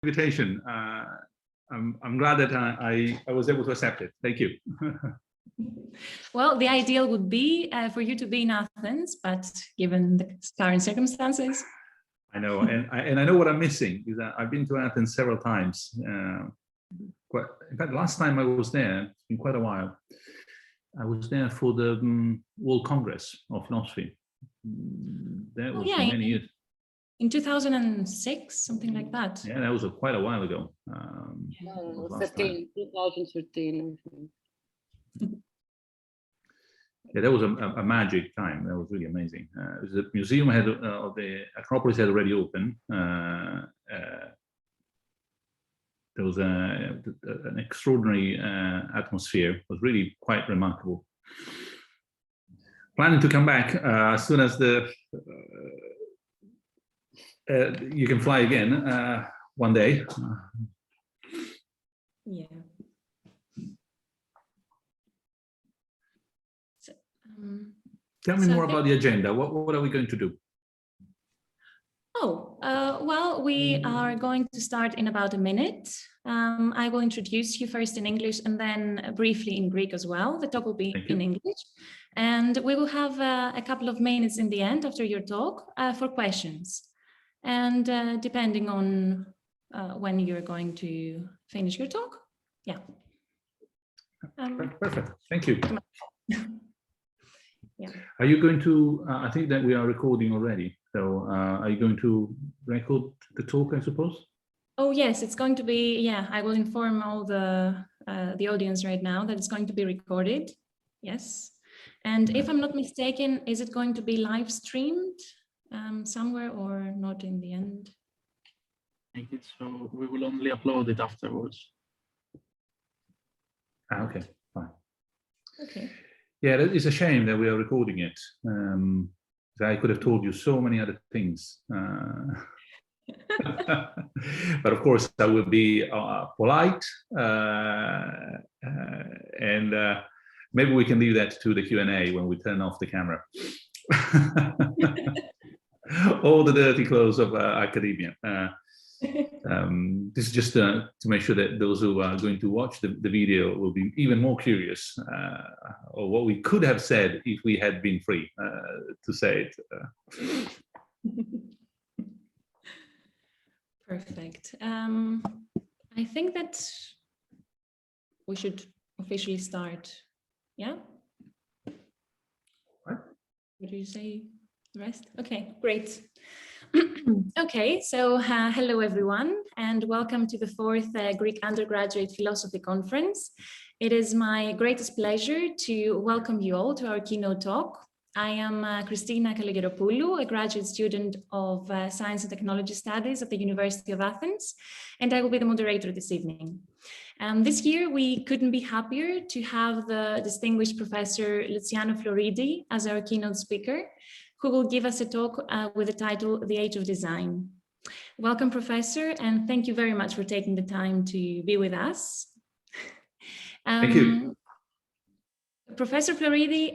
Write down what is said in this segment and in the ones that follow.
invitation. I'm glad that I was able to accept it. Thank you. Well, the ideal would be for you to be in Athens, but given the current circumstances. I know, and I know what I'm missing is that I've been to Athens several times. In fact, last time I was there, it's been quite a while. I was there for the World Congress of Philosophy. That was many years. In 2006, something like that. Yeah, that was quite a while ago. 2013. Yeah, that was a magic time. That was really amazing. The museum had of the Acropolis had already opened. There was an extraordinary atmosphere. It was really quite remarkable. Planning to come back as soon as you can fly again one day. Yeah. So, tell me more about the agenda. What are we going to do? Well, we are going to start in about a minute. I will introduce you first in English and then briefly in Greek as well. The talk will be in English. And we will have a couple of minutes in the end after your talk for questions. And depending on when you're going to finish your talk. Yeah. Perfect. Thank you. Yeah. Are you going to, I think that we are recording already. So are you going to record the talk, I suppose? Oh, yes, it's going to be, yeah, I will inform all the audience right now that it's going to be recorded. Yes. And if I'm not mistaken, is it going to be live streamed somewhere or not in the end? I think it's so we will only upload it afterwards. Okay, fine. Okay. Yeah, it's a shame that we are recording it. I could have told you so many other things. But of course, I will be polite. And maybe we can leave that to the Q&A when we turn off the camera. All the dirty clothes of academia. This is just to make sure that those who are going to watch the video will be even more curious or what we could have said if we had been free to say it. Perfect. I think that we should officially start. Yeah? What? What do you say? The rest? Okay, great. Okay, so hello everyone and welcome to the 4th Greek Undergraduate Philosophy Conference. It is my greatest pleasure to welcome you all to our keynote talk. I am Christina Kalogeropoulou, a graduate student of Science and Technology Studies at the University of Athens, and I will be the moderator this evening. This year, we couldn't be happier to have the distinguished Professor Luciano Floridi as our keynote speaker, who will give us a talk with the title, The Age of Design. Welcome, Professor, and thank you very much for taking the time to be with us. Thank you. Professor Floridi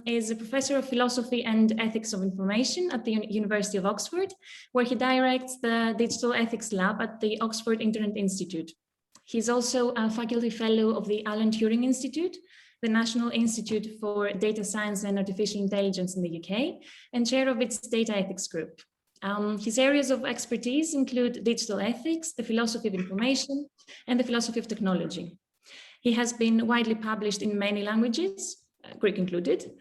is a professor of philosophy and ethics of information at the University of Oxford, where he directs the Digital Ethics Lab at the Oxford Internet Institute. He's also a faculty fellow of the Alan Turing Institute, the National Institute for Data Science and Artificial Intelligence in the UK, and chair of its data ethics group. His areas of expertise include digital ethics, the philosophy of information, and the philosophy of technology. He has been widely published in many languages, Greek included,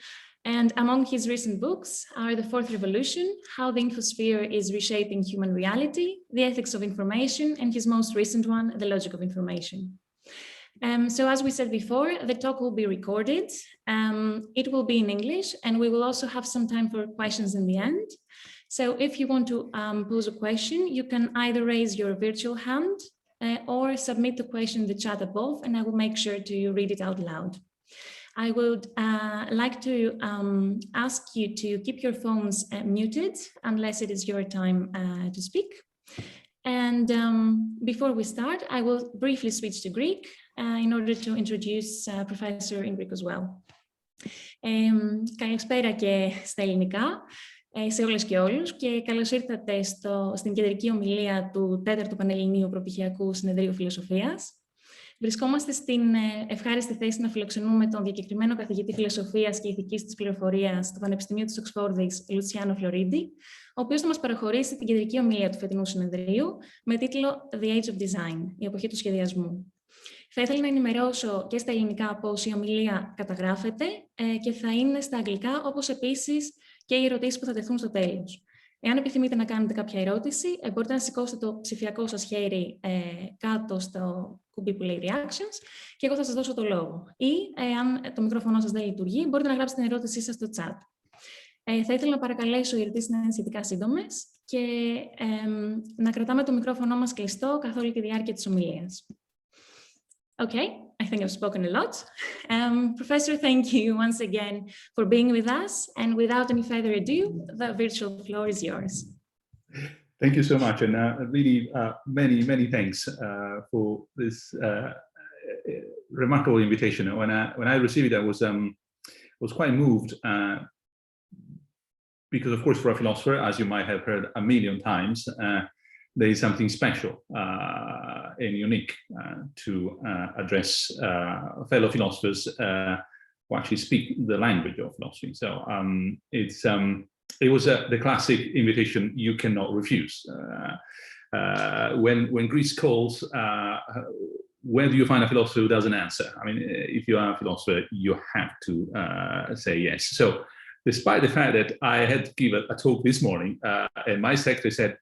and among his recent books are The Fourth Revolution, How the Infosphere is Reshaping Human Reality, The Ethics of Information, and his most recent one, The Logic of Information. So as we said before, the talk will be recorded. It will be in English, and we will also have some time for questions in the end. So if you want to pose a question, you can either raise your virtual hand or submit the question in the chat above, and I will make sure to read it out loud. I would like to ask you to keep your phones muted unless it is your time to speak. And before we start, I will briefly switch to Greek in order to introduce Professor in Greek as well. Καλησπέρα και στα ελληνικά. σε όλες και όλους και καλώς ήρθατε στην κεντρική ομιλία του 4ου Πανελληνίου Προπτυχιακού Συνεδρίου Φιλοσοφίας. Βρισκόμαστε στην ευχάριστη θέση να φιλοξενούμε τον διακεκριμένο καθηγητή Φιλοσοφίας και Ηθικής της Πληροφορίας του Πανεπιστημίου της Οξφόρδης, Luciano Floridi, ο οποίος θα μας παραχωρήσει την κεντρική ομιλία του φετινού συνεδρίου με τίτλο The Age of Design, η εποχή του σχεδιασμού. Θα ήθελα να ενημερώσω και στα ελληνικά πως η ομιλία καταγράφεται και θα είναι στα αγγλικά, όπως επίσης και οι ερωτήσεις που θα τεθούν στο τέλος. Εάν επιθυμείτε να κάνετε κάποια ερώτηση, μπορείτε να σηκώσετε το ψηφιακό σας χέρι κάτω στο κουμπί που λέει Reactions και εγώ θα σας δώσω το λόγο. Ή, αν το μικρόφωνο σας δεν λειτουργεί, μπορείτε να γράψετε την ερώτησή σας στο chat. Θα ήθελα να παρακαλέσω οι ερωτήσεις να είναι σχετικά σύντομες και να κρατάμε το μικρόφωνο μας κλειστό καθ' όλη τη διάρκεια της ομιλίας. Okay, I think I've spoken a lot. Professor, thank you once again for being with us. And without any further ado, the virtual floor is yours. Thank you so much. And really many thanks for this remarkable invitation. When I received it, I was quite moved because, of course, for a philosopher, as you might have heard a million times, there is something special and unique to address fellow philosophers who actually speak the language of philosophy. So it was the classic invitation you cannot refuse. When Greece calls, where do you find a philosopher who doesn't answer? I mean, if you are a philosopher, you have to say yes. So despite the fact that I had to give a talk this morning, and my secretary said,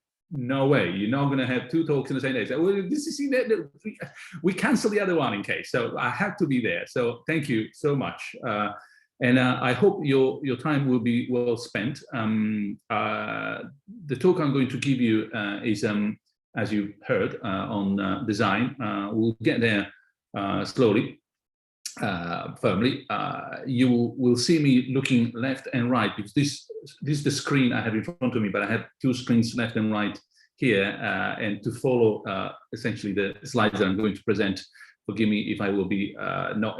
no way, you're not going to have two talks in the same day. So, well, we cancel the other one in case. So I had to be there. So thank you so much. And I hope your time will be well spent. The talk I'm going to give you is, as you heard, on design. We'll get there slowly, firmly. You will see me looking left and right because this is the screen I have in front of me, but I have two screens left and right here, and to follow essentially the slides that I'm going to present. Forgive me if I will be not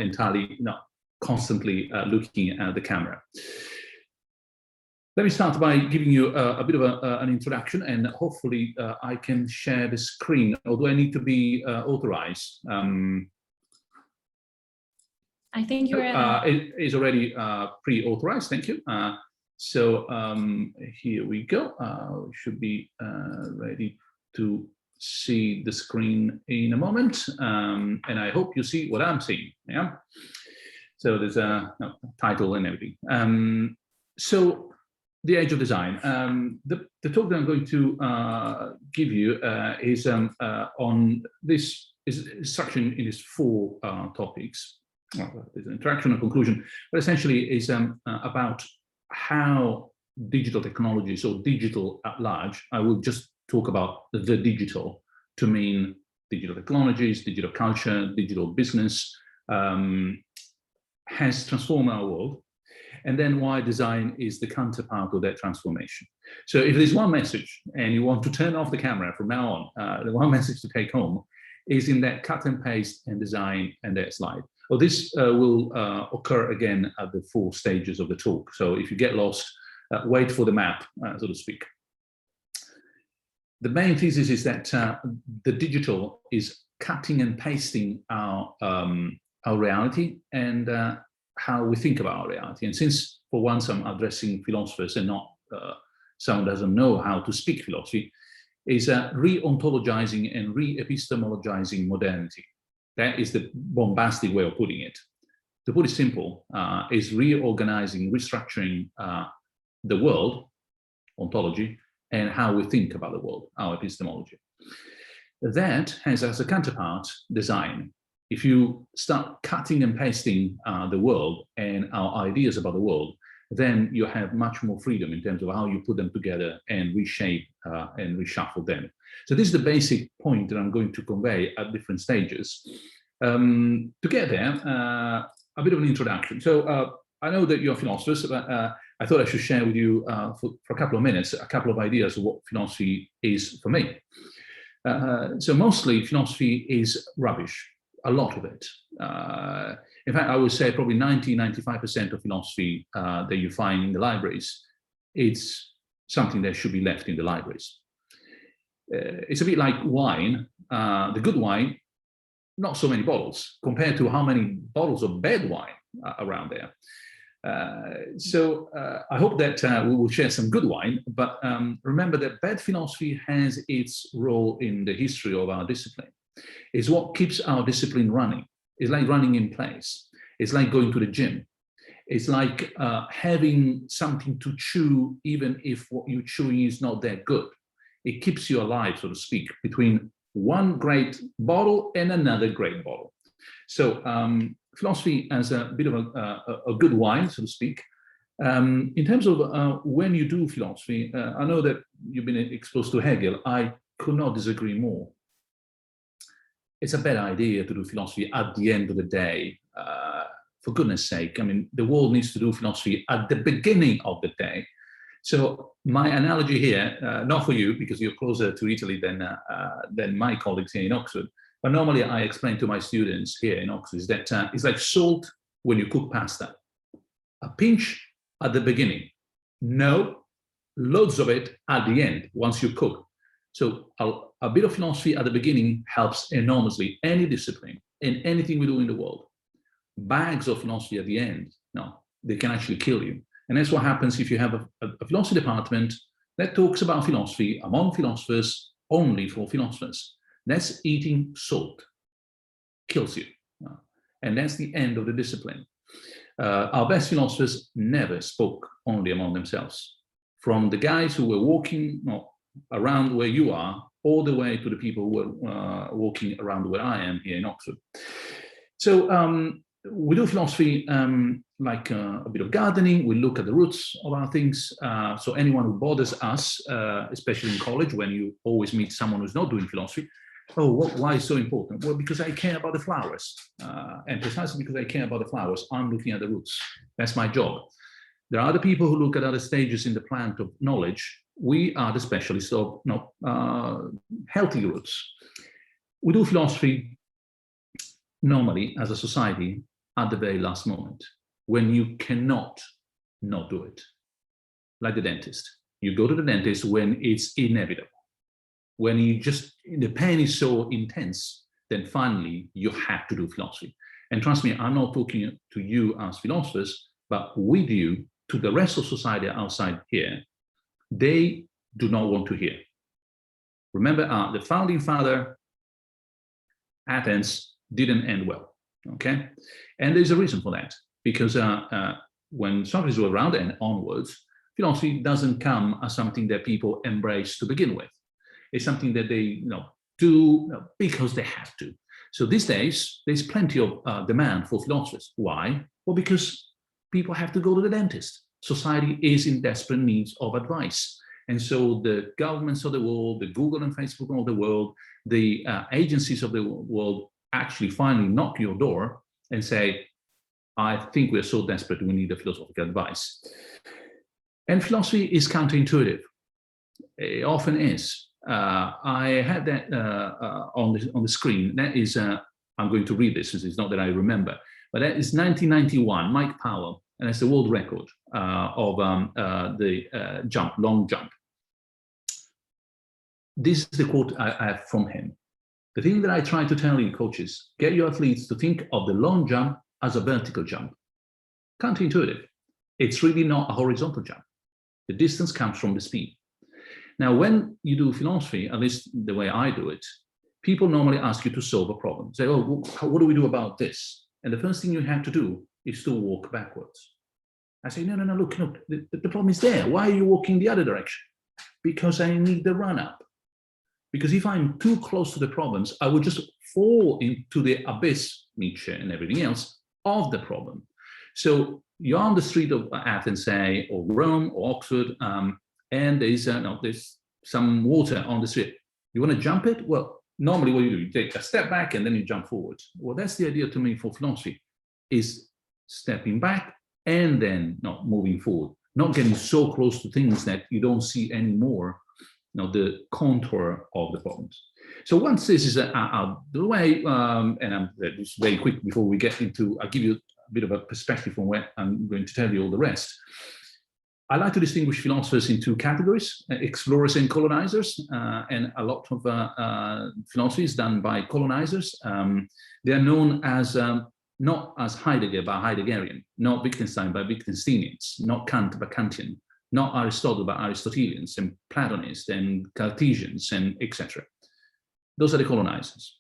constantly looking at the camera. Let me start by giving you a bit of an introduction, and hopefully I can share the screen, although I need to be authorized. I think you're... it is already pre-authorized, thank you. So here we go. We should be ready to see the screen in a moment. And I hope you see what I'm seeing, yeah? So there's a title and everything. So the age of design. The talk that I'm going to give you is on this is structured in these four topics. There's an introduction and conclusion, but essentially is about how digital technologies, or digital at large, I will just talk about the digital to mean digital technologies, digital culture, digital business, has transformed our world, and then why design is the counterpart of that transformation. So if there's one message and you want to turn off the camera from now on, the one message to take home is in that cut and paste and design and that slide. Well, this will occur again at the 4 stages of the talk. So if you get lost, wait for the map, so to speak. The main thesis is that the digital is cutting and pasting our reality and how we think about our reality. And since for once I'm addressing philosophers and not someone doesn't know how to speak philosophy, is re-ontologizing and re-epistemologizing modernity. That is the bombastic way of putting it. To put it simple, is reorganizing, restructuring the world, ontology, and how we think about the world, our epistemology. That has as a counterpart design. If you start cutting and pasting the world and our ideas about the world, then you have much more freedom in terms of how you put them together and reshape and reshuffle them. So this is the basic point that I'm going to convey at different stages. To get there, a bit of an introduction. So I know that you're philosophers, but I thought I should share with you for a couple of minutes, a couple of ideas of what philosophy is for me. So mostly philosophy is rubbish, a lot of it. In fact, I would say probably 90–95% of philosophy that you find in the libraries, it's something that should be left in the libraries. It's a bit like wine, the good wine, not so many bottles compared to how many bottles of bad wine around there. So I hope that we will share some good wine, but remember that bad philosophy has its role in the history of our discipline. It's what keeps our discipline running. It's like running in place. It's like going to the gym. It's like having something to chew, even if what you're chewing is not that good. It keeps you alive, so to speak, between one great bottle and another great bottle. So philosophy as a bit of a good wine, so to speak. In terms of when you do philosophy, I know that you've been exposed to Hegel. I could not disagree more. It's a better idea to do philosophy at the end of the day. For goodness sake, I mean, the world needs to do philosophy at the beginning of the day. So my analogy here, not for you, because you're closer to Italy than my colleagues here in Oxford, but normally I explain to my students here in Oxford is that it's like salt when you cook pasta. A pinch at the beginning, no, loads of it at the end, once you cook. So a bit of philosophy at the beginning helps enormously any discipline and anything we do in the world. Bags of philosophy at the end, no, they can actually kill you. And that's what happens if you have a philosophy department that talks about philosophy among philosophers, only for philosophers. That's eating salt, kills you. And that's the end of the discipline. Our best philosophers never spoke only among themselves. From the guys who were walking around where you are, all the way to the people who were walking around where I am here in Oxford. So we do philosophy like a bit of gardening. We look at the roots of our things. So anyone who bothers us, especially in college, when you always meet someone who's not doing philosophy, oh, why is it so important? Well, because I care about the flowers. And precisely because I care about the flowers, I'm looking at the roots. That's my job. There are other people who look at other stages in the plant of knowledge. We are the specialists of healthy roots. We do philosophy normally as a society at the very last moment, when you cannot not do it. Like the dentist. You go to the dentist when it's inevitable. When the pain is so intense, then finally you have to do philosophy. And trust me, I'm not talking to you as philosophers, but with you, to the rest of society outside here, they do not want to hear. Remember, the founding father, Athens, didn't end well, okay? And there's a reason for that, because when Socrates was around and onwards, philosophy doesn't come as something that people embrace to begin with. It's something that they do because they have to. So these days, there's plenty of demand for philosophers. Why? Well, because people have to go to the dentist. Society is in desperate need of advice. And so the governments of the world, the Google and Facebook of the world, the agencies of the world actually finally knock your door and say, I think we're so desperate, we need a philosophical advice. And philosophy is counterintuitive. It often is. I had that on the screen. That is, I'm going to read this, since it's not that I remember, but that is 1991, Mike Powell, and it's the world record of the long jump. This is the quote I have from him. The thing that I try to tell you, coaches, get your athletes to think of the long jump as a vertical jump. Counterintuitive. It's really not a horizontal jump. The distance comes from the speed. Now, when you do philosophy, at least the way I do it, people normally ask you to solve a problem. Say, oh, what do we do about this? And the first thing you have to do is to walk backwards. I say, no, look, the problem is there. Why are you walking the other direction? Because I need the run up. Because if I'm too close to the problems, I would just fall into the abyss, Nietzsche and everything else, of the problem. So you're on the street of Athens, say, or Rome or Oxford, and there's some water on the street. You want to jump it? Well, normally what you do, you take a step back and then you jump forward. Well, that's the idea to me for philosophy, is stepping back and then moving forward, not getting so close to things that you don't see anymore the contour of the problems. So once this is out the way, and I'm just very quick before we get into, I'll give you a bit of a perspective from where I'm going to tell you all the rest. I like to distinguish philosophers in two categories, explorers and colonizers, and a lot of philosophy is done by colonizers. They are known as, not as Heidegger by Heideggerian, not Wittgenstein by Wittgensteinians, not Kant by Kantian, not Aristotle by Aristotelians, and Platonists, and Cartesians, and etc. Those are the colonizers.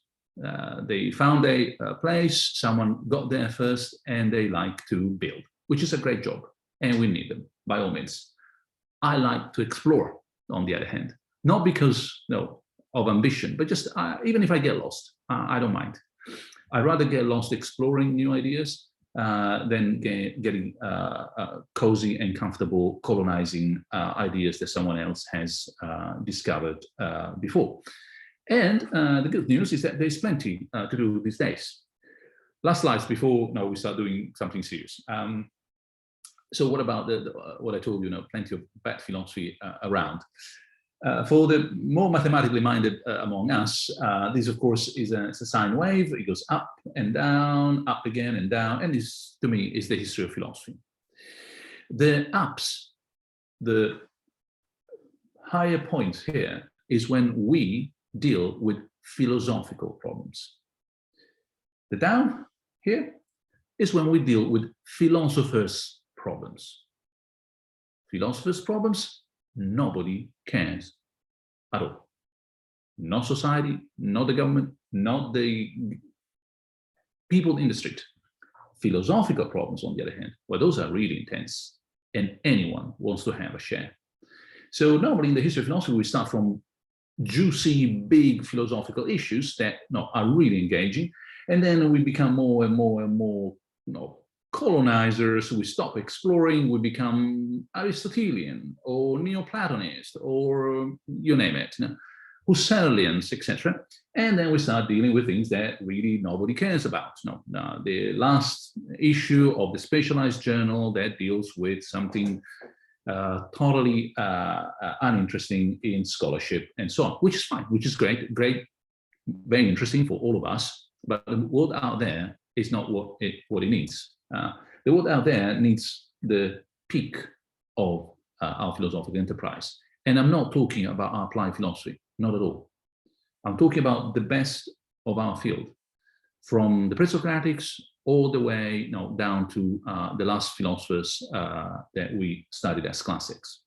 They found a place, someone got there first, and they like to build, which is a great job, and we need them, by all means. I like to explore, on the other hand, not because of ambition, but just even if I get lost, I don't mind. I'd rather get lost exploring new ideas than getting cozy and comfortable colonizing ideas that someone else has discovered before. And the good news is that there's plenty to do these days. Last slides before we start doing something serious. So what about what I told you, plenty of bad philosophy around. For the more mathematically minded among us, this of course is a sine wave. It goes up and down, up again and down, and this to me is the history of philosophy. The ups, the higher points here is when we deal with philosophical problems. The down here is when we deal with philosophers' problems. Philosophers' problems, nobody cares at all. Not society, not the government, not the people in the street. Philosophical problems, on the other hand, well, those are really intense, and anyone wants to have a share. So normally in the history of philosophy, we start from juicy, big philosophical issues that are really engaging, and then we become more and more and more colonizers. We stop exploring, we become Aristotelian or Neoplatonist or you name it, Husserlians, etc. And then we start dealing with things that really nobody cares about. The last issue of the specialized journal that deals with something totally uninteresting in scholarship and so on, which is fine, which is great, very interesting for all of us. But the world out there is not what it needs. The world out there needs the peak of our philosophical enterprise. And I'm not talking about our applied philosophy, not at all. I'm talking about the best of our field, from the pre-Socratics all the way down to the last philosophers that we studied as classics.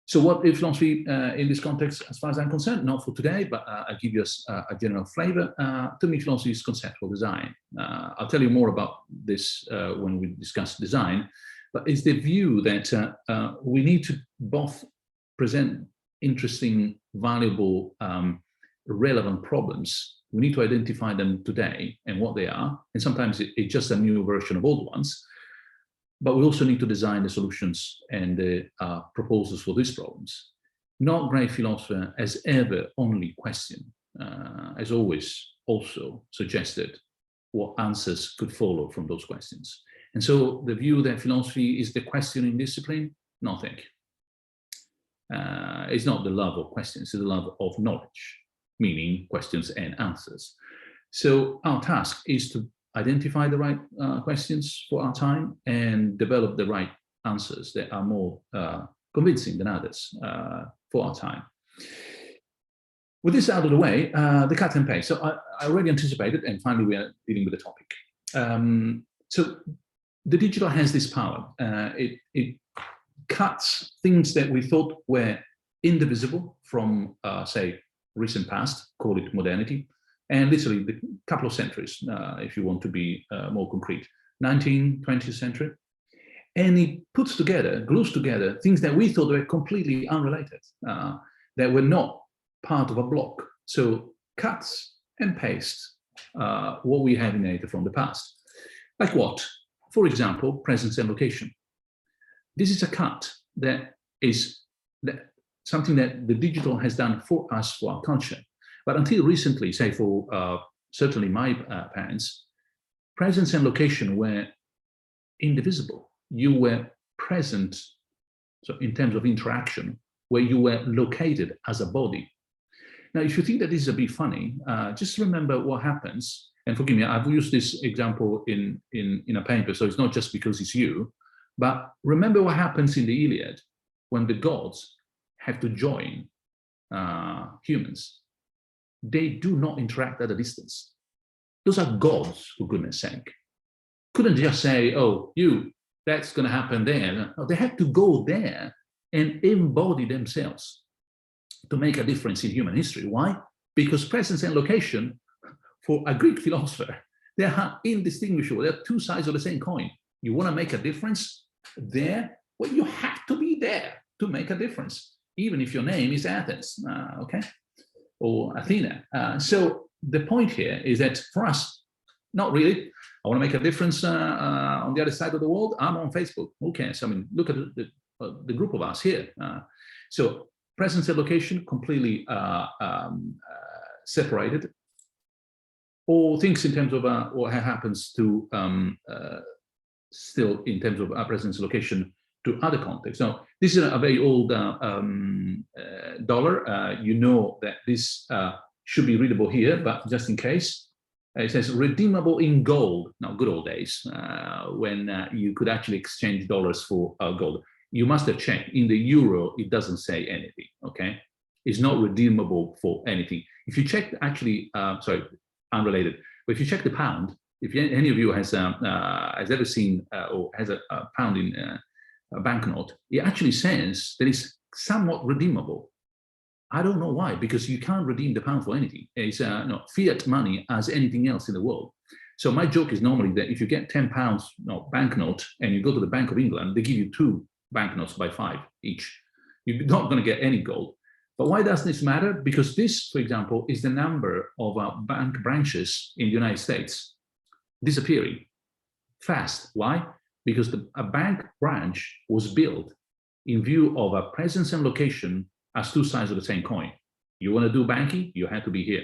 So what is philosophy in this context, as far as I'm concerned? Not for today, but I'll give you a general flavor. To me, philosophy is conceptual design. I'll tell you more about this when we discuss design, but it's the view that we need to both present interesting, valuable, relevant problems. We need to identify them today and what they are, and sometimes it's just a new version of old ones. But we also need to design the solutions and the proposals for these problems. No great philosopher has ever only questioned, has always also suggested what answers could follow from those questions. And so the view that philosophy is the questioning discipline, no thank you. It's not the love of questions, it's the love of knowledge, meaning questions and answers. So our task is to identify the right questions for our time and develop the right answers that are more convincing than others for our time. With this out of the way, the cut and paste. So I already anticipated, and finally we are dealing with the topic. So the digital has this power. It cuts things that we thought were indivisible from, say, recent past, call it modernity, and literally the couple of centuries, if you want to be more concrete, 19th, 20th century. And it puts together, glues together things that we thought were completely unrelated, that were not part of a block. So cuts and pastes what we have inherited from the past. Like what? For example, presence and location. This is a cut that is something that the digital has done for us, for our culture. But until recently, say for certainly my parents, presence and location were indivisible. You were present, so in terms of interaction, where you were located as a body. Now, if you think that this is a bit funny, just remember what happens. And forgive me, I've used this example in a paper, so it's not just because it's you, But remember what happens in the Iliad when the gods have to join humans. They do not interact at a distance. Those are gods, for goodness sake. Couldn't just say, oh, you, that's going to happen there. No, they had to go there and embody themselves to make a difference in human history. Why? Because presence and location, for a Greek philosopher, they are indistinguishable. They're two sides of the same coin. You want to make a difference there? Well, you have to be there to make a difference, even if your name is Athens, okay? Or Athena. So the point here is that for us, not really. I want to make a difference on the other side of the world. I'm on Facebook. Okay, so I mean, look at the group of us here. So presence and location completely separated. Or things in terms of what happens to still in terms of our presence and location to other contexts. Now, this is a very old dollar. You know that this should be readable here, but just in case, it says redeemable in gold. Now, good old days when you could actually exchange dollars for gold. You must have checked. In the euro, it doesn't say anything, okay? It's not redeemable for anything. If you check, actually, sorry, unrelated, but if you check the pound, if any of you has ever seen or has a pound in a banknote, it actually says that it's somewhat redeemable. I don't know why, because you can't redeem the pound for anything. It's no, fiat money as anything else in the world. So my joke is normally that if you get £10 banknote and you go to the Bank of England, they give you 2 banknotes by 5 each. You're not going to get any gold. But why does this matter? Because this, for example, is the number of bank branches in the United States disappearing fast. Why? Because a bank branch was built in view of a presence and location as 2 sides of the same coin. You want to do banking, you have to be here.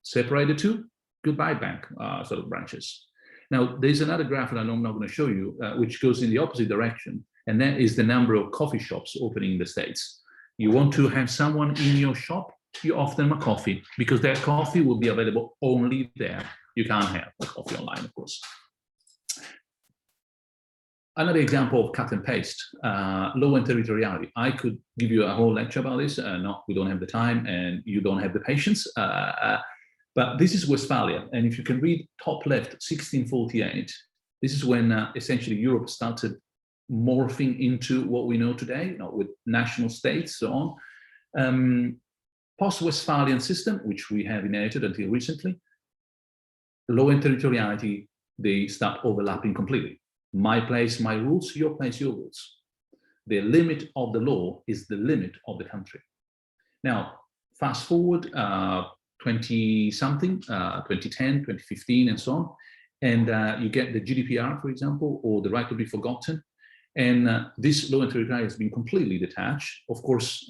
Separate the 2, goodbye bank sort of branches. Now, there's another graph that I'm not going to show you, which goes in the opposite direction, and that is the number of coffee shops opening in the States. You want to have someone in your shop, you offer them a coffee, because their coffee will be available only there. You can't have a coffee online, of course. Another example of cut and paste, law and territoriality. I could give you a whole lecture about this. No, we don't have the time and you don't have the patience. But this is Westphalia. And if you can read top left, 1648, this is when essentially Europe started morphing into what we know today, with national states, so on. Post-Westphalian system, which we have inherited until recently, law and territoriality, they start overlapping completely. My place, my rules, your place, your rules. The limit of the law is the limit of the country. Now, fast forward 20-something, 2010, 2015, and so on, and you get the GDPR, for example, or the right to be forgotten. And this law and territoriality has been completely detached. Of course,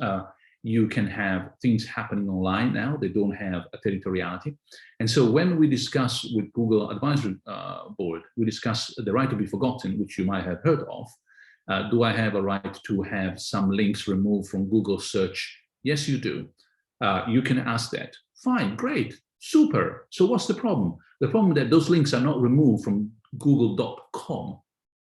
you can have things happening online now. They don't have a territoriality. And so when we discuss with Google Advisory Board, we discuss the right to be forgotten, which you might have heard of. Do I have a right to have some links removed from Google search? Yes, you do. You can ask that. Fine, great, super. So what's the problem? The problem is that those links are not removed from google.com.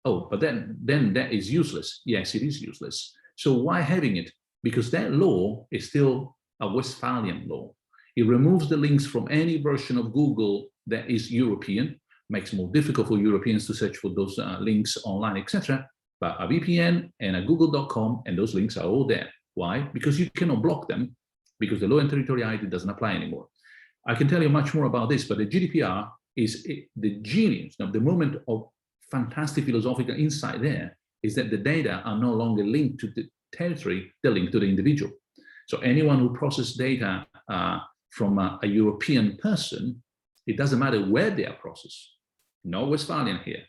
Oh, but then that is useless. Yes, it is useless. So why having it? Because that law is still a Westphalian law. It removes the links from any version of Google that is European, makes it more difficult for Europeans to search for those links online, etc. But a VPN and a google.com, and those links are all there. Why? Because you cannot block them, because the law and territoriality doesn't apply anymore. I can tell you much more about this, but the GDPR is the genius. Now, the moment of fantastic philosophical insight there is that the data are no longer linked to the territory, they're linked to the individual. So anyone who processes data from a European person, it doesn't matter where they are processed. No Westphalian here.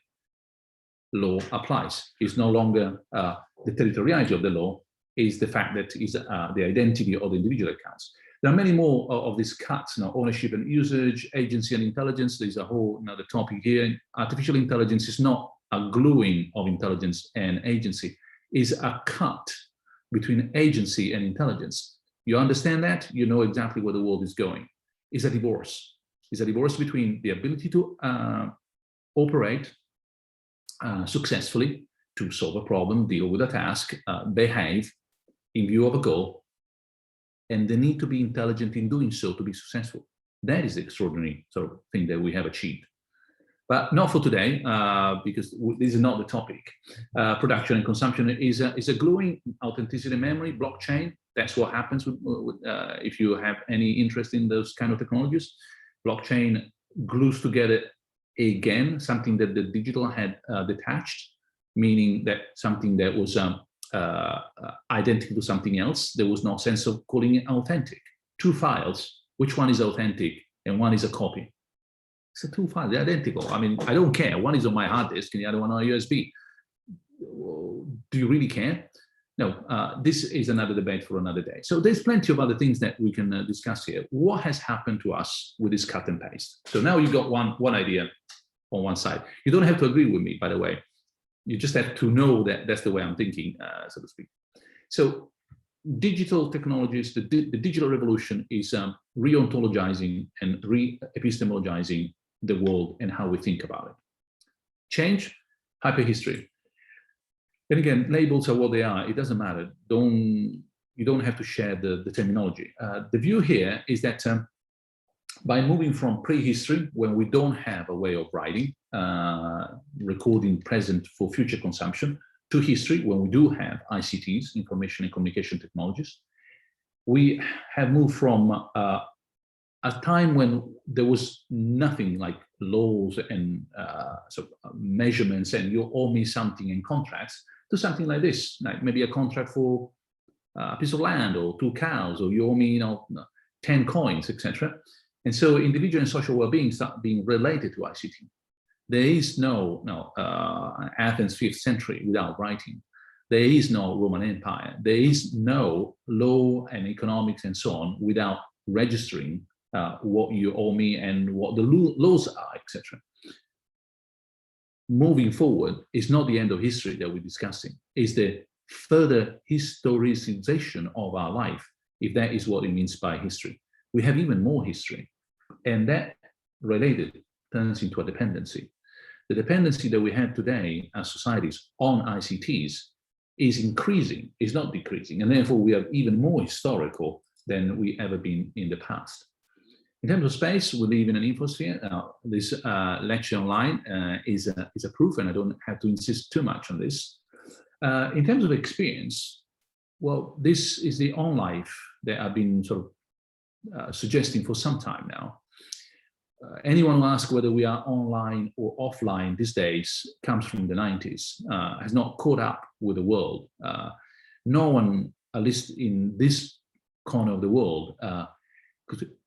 Law applies. It's no longer the territoriality of the law, is the fact that is the identity of the individual accounts. There are many more of these cuts, ownership and usage, agency and intelligence. There's a whole another topic here. Artificial intelligence is not a gluing of intelligence and agency, is a cut between agency and intelligence. You understand that? You know exactly where the world is going. It's a divorce. It's a divorce between the ability to operate successfully to solve a problem, deal with a task, behave in view of a goal, and they need to be intelligent in doing so to be successful. That is the extraordinary sort of thing that we have achieved. But not for today, because this is not the topic. Production and consumption is a gluing authenticity memory, blockchain. That's what happens if you have any interest in those kind of technologies. Blockchain glues together again something that the digital had detached, meaning that something that was identical to something else. There was no sense of calling it authentic. Two files, which one is authentic and one is a copy? It's two files, they're identical. I mean, I don't care. One is on my hard disk and the other one on a USB. Do you really care? No, this is another debate for another day. So there's plenty of other things that we can discuss here. What has happened to us with this cut and paste? So now you've got one idea on one side. You don't have to agree with me, by the way. You just have to know that that's the way I'm thinking, so to speak. So digital technologies, the digital revolution is re-ontologizing and re-epistemologizing the world and how we think about it. Change, hyperhistory. And again, labels are what they are. It doesn't matter. You don't have to share the terminology. The view here is that by moving from prehistory, when we don't have a way of writing, recording present for future consumption, to history, when we do have ICTs, information and communication technologies, we have moved from a time when there was nothing like laws and measurements and you owe me something in contracts, to something like this, like maybe a contract for a piece of land or 2 cows, or you owe me 10 coins, etc. And so individual and social well-being start being related to ICT. There is no Athens 5th century without writing. There is no Roman Empire. There is no law and economics and so on without registering what you owe me and what the laws are, etc. Moving forward is not the end of history that we're discussing. It's the further historicization of our life, if that is what it means by history. We have even more history, and that related turns into a dependency. The dependency that we have today as societies on ICTs is increasing, is not decreasing, and therefore we are even more historical than we ever been in the past. In terms of space, we live in an infosphere. This lecture online is a proof, and I don't have to insist too much on this. In terms of experience, well, this is the on life that I've been sort of suggesting for some time now. Anyone who asks whether we are online or offline these days comes from the 90s, has not caught up with the world. No one, at least in this corner of the world,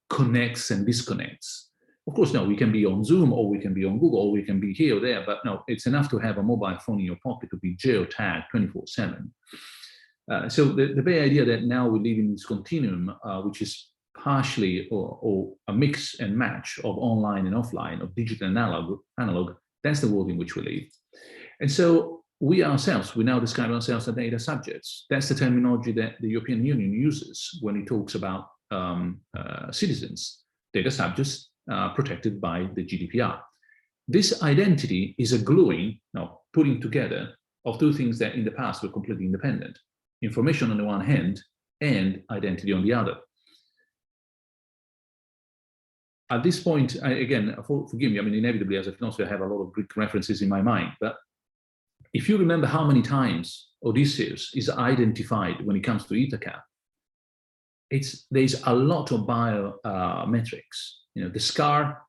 connects and disconnects. Of course, no, we can be on Zoom, or we can be on Google, or we can be here or there, but no, it's enough to have a mobile phone in your pocket to be geotagged 24/7. So the very idea that now we live in this continuum, which is partially or a mix and match of online and offline, of digital and analog, that's the world in which we live. And so we ourselves, we now describe ourselves as data subjects. That's the terminology that the European Union uses when it talks about citizens, data subjects protected by the GDPR. This identity is a gluing, putting together of two things that in the past were completely independent: information on the one hand and identity on the other. At this point, again, forgive me, I mean, inevitably as a philosopher, I have a lot of Greek references in my mind, but if you remember how many times Odysseus is identified when it comes to Ithaca, there's a lot of biometrics. The scar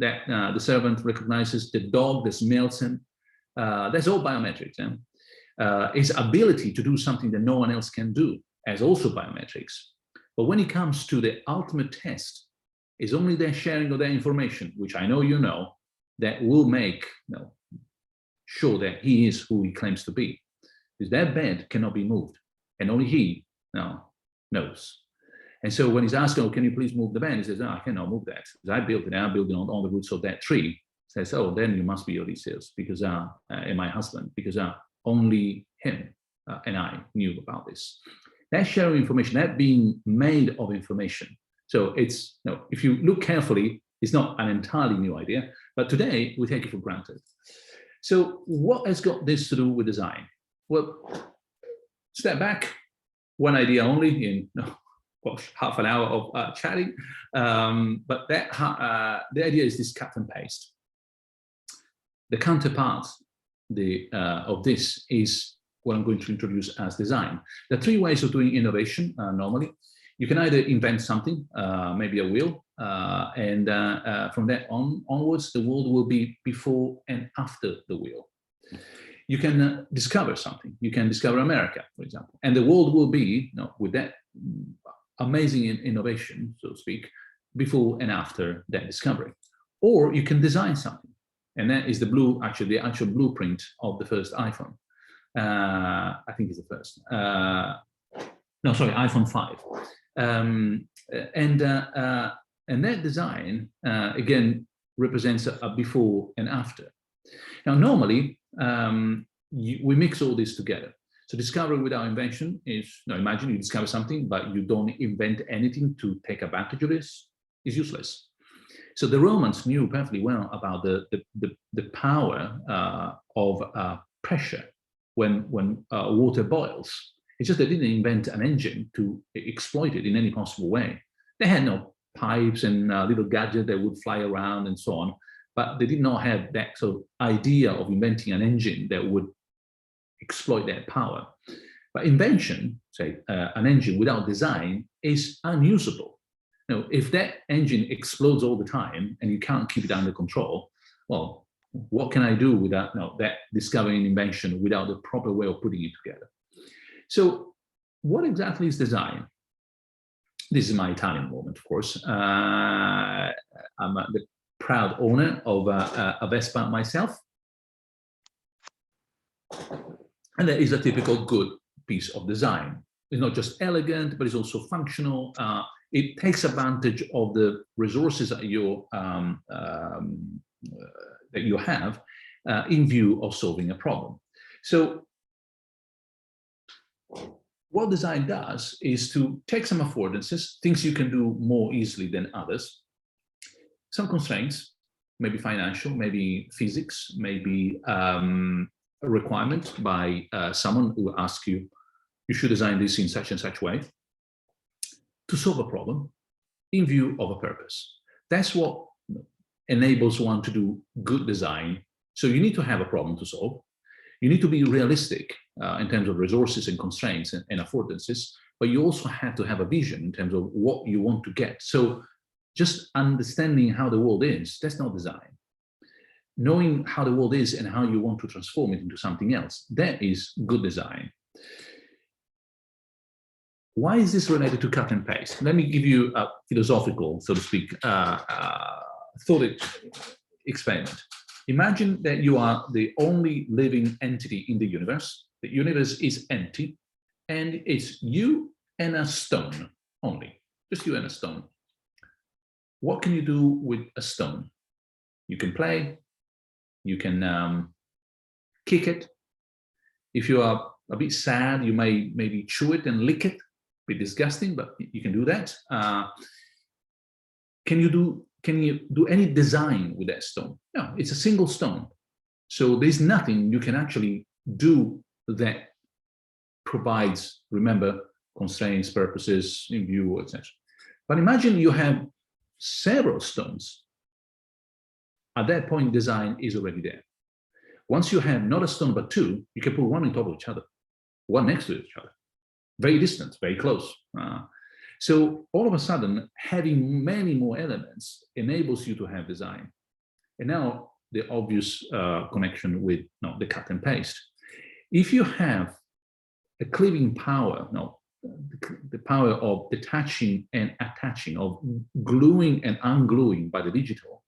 that the servant recognizes, the dog that smells him, that's all biometrics. His ability to do something that no one else can do as also biometrics. But when it comes to the ultimate test, it's only their sharing of that information, which I know you know, that will make sure that he is who he claims to be. Because that bed cannot be moved, and only he knows. And so when he's asked, can you please move the bed? He says, I cannot move that, because I built it on the roots of that tree. He says, then you must be Odysseus, because and my husband, because only him and I knew about this. That sharing information, that being made of information. So it's, if you look carefully, it's not an entirely new idea, but today we take it for granted. So what has got this to do with design? Well, step back, one idea only in half an hour of chatting, but the idea is this cut and paste. The counterpart of this is what I'm going to introduce as design. There are three ways of doing innovation normally. You can either invent something, maybe a wheel, and from that onwards, the world will be before and after the wheel. You can discover something. You can discover America, for example, and the world will be, with that amazing innovation, so to speak, before and after that discovery. Or you can design something, and that is the actual blueprint of the first iPhone. I think it's the first. No, sorry, iPhone 5. And that design, again, represents a before and after. Now, normally, we mix all this together. So discovery without invention is, imagine you discover something, but you don't invent anything to take advantage of this, is useless. So the Romans knew perfectly well about the power of pressure when water boils. It's just they didn't invent an engine to exploit it in any possible way. They had no pipes and little gadgets that would fly around and so on, but they did not have that sort of idea of inventing an engine that would exploit that power. But invention, say an engine without design, is unusable. If that engine explodes all the time and you can't keep it under control, well, what can I do with that discovering invention without the proper way of putting it together? So what exactly is design? This is my Italian moment, of course. I'm the proud owner of a Vespa myself. And that is a typical good piece of design. It's not just elegant, but it's also functional. It takes advantage of the resources that you have in view of solving a problem. So what design does is to take some affordances, things you can do more easily than others, some constraints, maybe financial, maybe physics, maybe a requirement by someone who asks you, you should design this in such and such way, to solve a problem in view of a purpose. That's what enables one to do good design. So you need to have a problem to solve. You need to be realistic in terms of resources and constraints and affordances, but you also have to have a vision in terms of what you want to get. So just understanding how the world is, that's not design. Knowing how the world is and how you want to transform it into something else, that is good design. Why is this related to cut and paste? Let me give you a philosophical, so to speak, thought experiment. Imagine that you are the only living entity in the universe. The universe is empty, and it's you and a stone only, just you and a stone. What can you do with a stone? You can play, you can kick it. If you are a bit sad, you may maybe chew it and lick it. A bit disgusting, but you can do that. Can you do any design with that stone? No, it's a single stone. So there's nothing you can actually do that provides, remember, constraints, purposes, in view, etc. But imagine you have several stones. At that point, design is already there. Once you have not a stone, but two, you can put one on top of each other, one next to each other, very distant, very close. So all of a sudden, having many more elements enables you to have design. And now the obvious connection with the cut and paste. If you have a cleaving power, the power of detaching and attaching, of gluing and ungluing by the digital,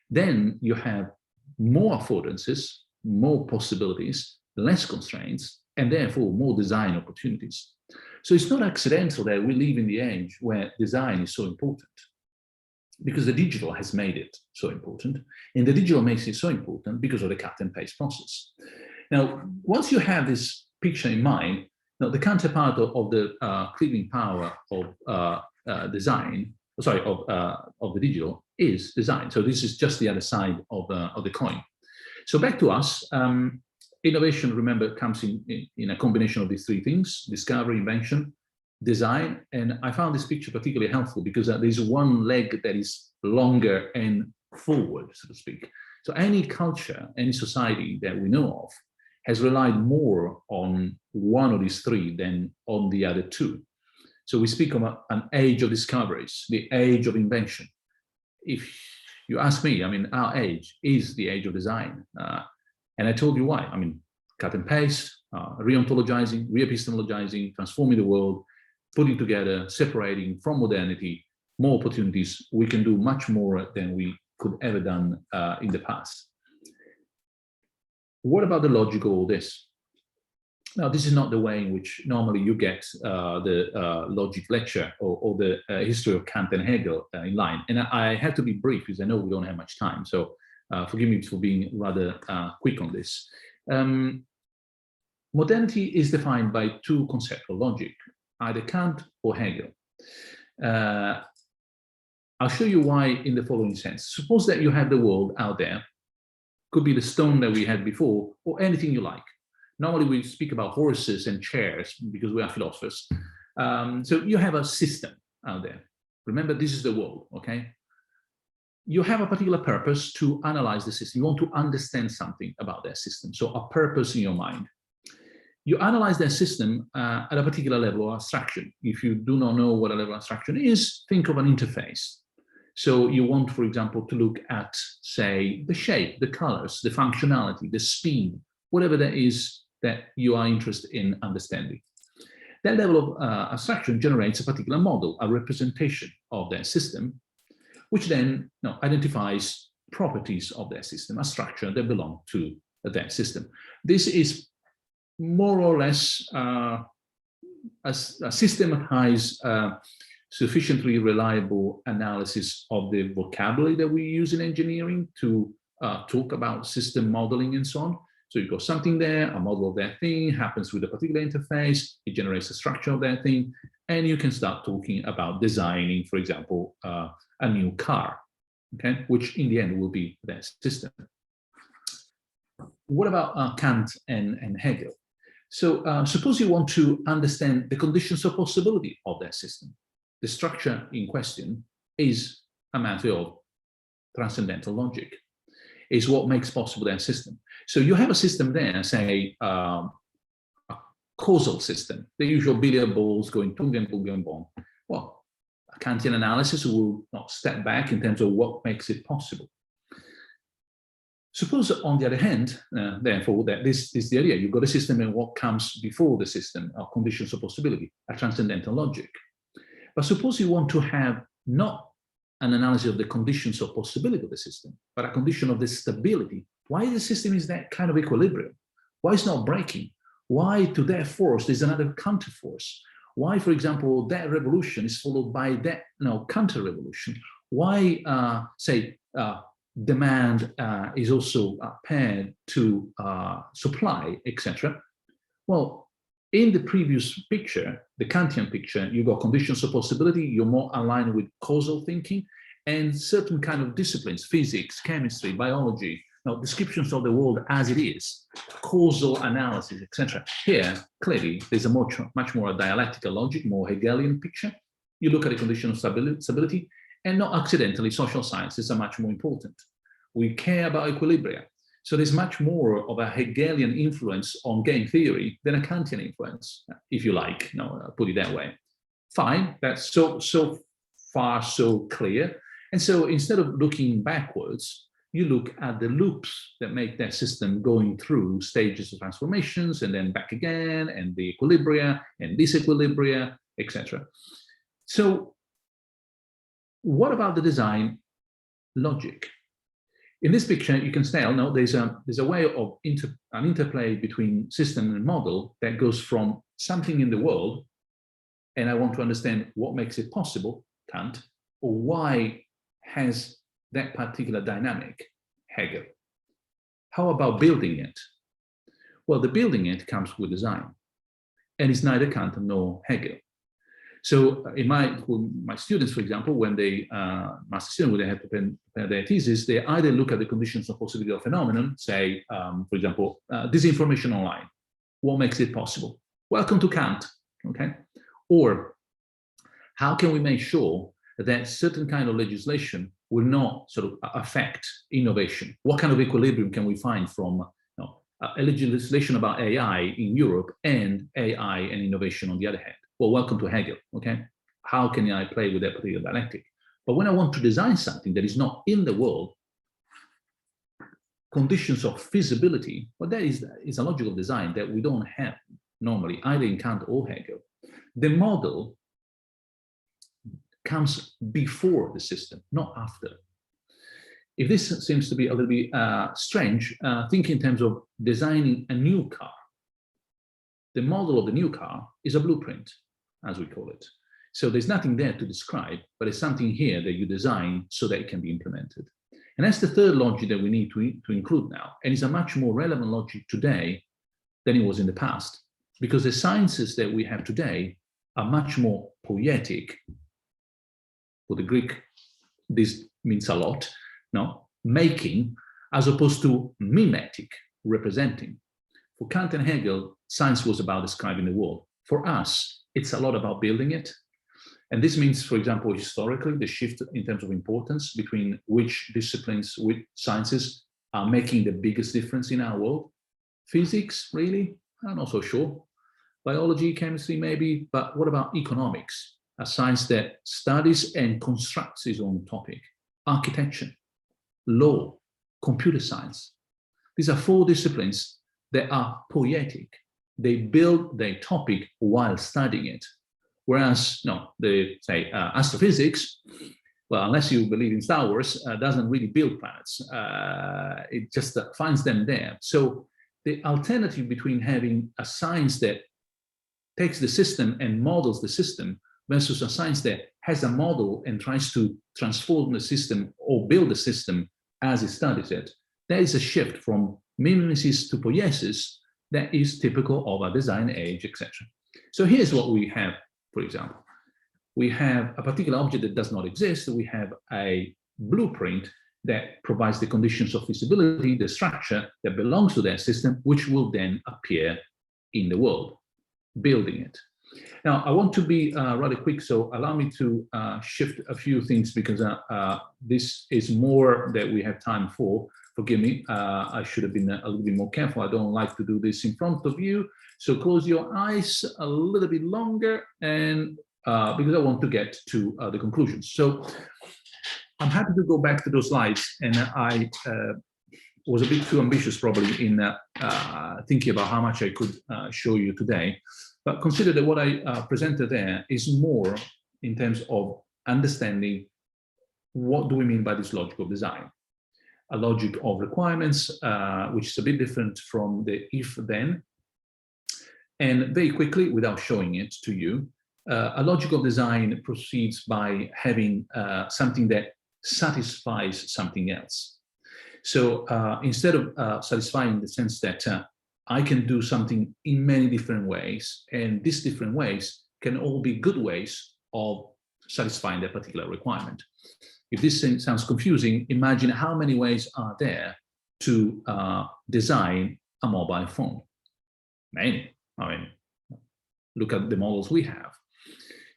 then you have more affordances, more possibilities, less constraints, and therefore more design opportunities. So it's not accidental that we live in the age where design is so important, because the digital has made it so important, and the digital makes it so important because of the cut and paste process. Now, once you have this picture in mind, now the counterpart of the cleaving power of design, sorry, of the digital is design. So this is just the other side of the coin. So back to us. Innovation, remember, comes in a combination of these three things: discovery, invention, design. And I found this picture particularly helpful because there's one leg that is longer and forward, so to speak. So any culture, any society that we know of has relied more on one of these three than on the other two. So we speak of an age of discoveries, the age of invention. If you ask me, I mean, our age is the age of design. And I told you why. I mean, cut and paste, re-ontologizing, re-epistemologizing, transforming the world, putting together, separating from modernity, more opportunities. We can do much more than we could ever done in the past. What about the logic of all this? Now, this is not the way in which normally you get the logic lecture or the history of Kant and Hegel in line. And I have to be brief because I know we don't have much time. So forgive me for being rather quick on this. Modernity is defined by two conceptual logic, either Kant or Hegel. I'll show you why in the following sense. Suppose that you have the world out there, could be the stone that we had before, or anything you like. Normally we speak about horses and chairs because we are philosophers. So you have a system out there. Remember, this is the world, okay? You have a particular purpose to analyze the system. You want to understand something about that system. So a purpose in your mind. You analyze that system at a particular level of abstraction. If you do not know what a level of abstraction is, think of an interface. So you want, for example, to look at, say, the shape, the colors, the functionality, the speed, whatever that is that you are interested in understanding. That level of abstraction generates a particular model, a representation of that system, which then identifies properties of that system, a structure that belong to that system. This is more or less a systematized, sufficiently reliable analysis of the vocabulary that we use in engineering to talk about system modeling and so on. So you've got something there, a model of that thing happens with a particular interface, it generates a structure of that thing, and you can start talking about designing, for example, a new car, okay, which in the end will be that system. What about Kant and Hegel? So suppose you want to understand the conditions of possibility of that system. The structure in question is a matter of transcendental logic, is what makes possible that system. So you have a system there, say, a causal system, the usual billiard balls going tung and bung and bong. Well, a Kantian analysis will step back in terms of what makes it possible. Suppose, on the other hand, therefore, that this is the idea. You've got a system and what comes before the system are conditions of possibility, a transcendental logic. But suppose you want to have not an analysis of the conditions of possibility of the system, but a condition of the stability. Why the system is that kind of equilibrium? Why it's not breaking? Why to that force there's another counter force? Why, for example, that revolution is followed by that counter revolution? Why, say, demand is also paired to supply, etc. Well, in the previous picture, the Kantian picture, you've got conditions of possibility, you're more aligned with causal thinking, and certain kind of disciplines, physics, chemistry, biology, descriptions of the world as it is, causal analysis, etc. Here, clearly, there's a much more dialectical logic, more Hegelian picture. You look at the condition of stability, and not accidentally, social sciences are much more important. We care about equilibria. So there's much more of a Hegelian influence on game theory than a Kantian influence, if you like, put it that way. Fine, that's so far so clear. And so instead of looking backwards, you look at the loops that make that system going through stages of transformations and then back again, and the equilibria and disequilibria, etc. So what about the design logic? In this picture, you can tell there's a way of an interplay between system and model that goes from something in the world, and I want to understand what makes it possible, Kant, or why has that particular dynamic, Hegel. How about building it? Well, the building it comes with design, and it's neither Kant nor Hegel. So in my students, for example, when they, master students, when they have to prepare their thesis, they either look at the conditions of possibility of phenomenon, say, for example, disinformation online. What makes it possible? Welcome to Kant, okay? Or how can we make sure that certain kind of legislation will not sort of affect innovation? What kind of equilibrium can we find from a legislation about AI in Europe and AI and innovation on the other hand? Well, welcome to Hegel, okay? How can I play with that particular dialectic? But when I want to design something that is not in the world, conditions of feasibility, well, that is a logical design that we don't have normally, either in Kant or Hegel. The model comes before the system, not after. If this seems to be a little bit strange, think in terms of designing a new car. The model of the new car is a blueprint, as we call it. So there's nothing there to describe, but it's something here that you design so that it can be implemented. And that's the third logic that we need to include now. And it's a much more relevant logic today than it was in the past, because the sciences that we have today are much more poetic. For the Greek, this means a lot, no? Making, as opposed to mimetic, representing. For Kant and Hegel, science was about describing the world. For us, it's a lot about building it. And this means, for example, historically, the shift in terms of importance between which disciplines, which sciences are making the biggest difference in our world. Physics, really? I'm not so sure. Biology, chemistry, maybe, but what about economics? A science that studies and constructs its own topic. Architecture, law, computer science. These are four disciplines that are poetic. They build their topic while studying it. Whereas, say astrophysics, well, unless you believe in Star Wars, doesn't really build planets. It just finds them there. So the alternative between having a science that takes the system and models the system versus a science that has a model and tries to transform the system or build the system as it studies it, there is a shift from mimesis to poiesis that is typical of a design age, etc. So here's what we have, for example. We have a particular object that does not exist. We have a blueprint that provides the conditions of feasibility, the structure that belongs to that system, which will then appear in the world, building it. Now, I want to be rather quick, so allow me to shift a few things because this is more that we have time for. Forgive me, I should have been a little bit more careful. I don't like to do this in front of you. So close your eyes a little bit longer, and because I want to get to the conclusions. So I'm happy to go back to those slides, and I was a bit too ambitious probably in thinking about how much I could show you today. But consider that what I presented there is more in terms of understanding what do we mean by this logic of design. A logic of requirements, which is a bit different from the if-then. And very quickly, without showing it to you, a logic of design proceeds by having something that satisfies something else. So instead of satisfying the sense that I can do something in many different ways, and these different ways can all be good ways of satisfying that particular requirement. If this sounds confusing, imagine how many ways are there to design a mobile phone. Many. I mean, look at the models we have.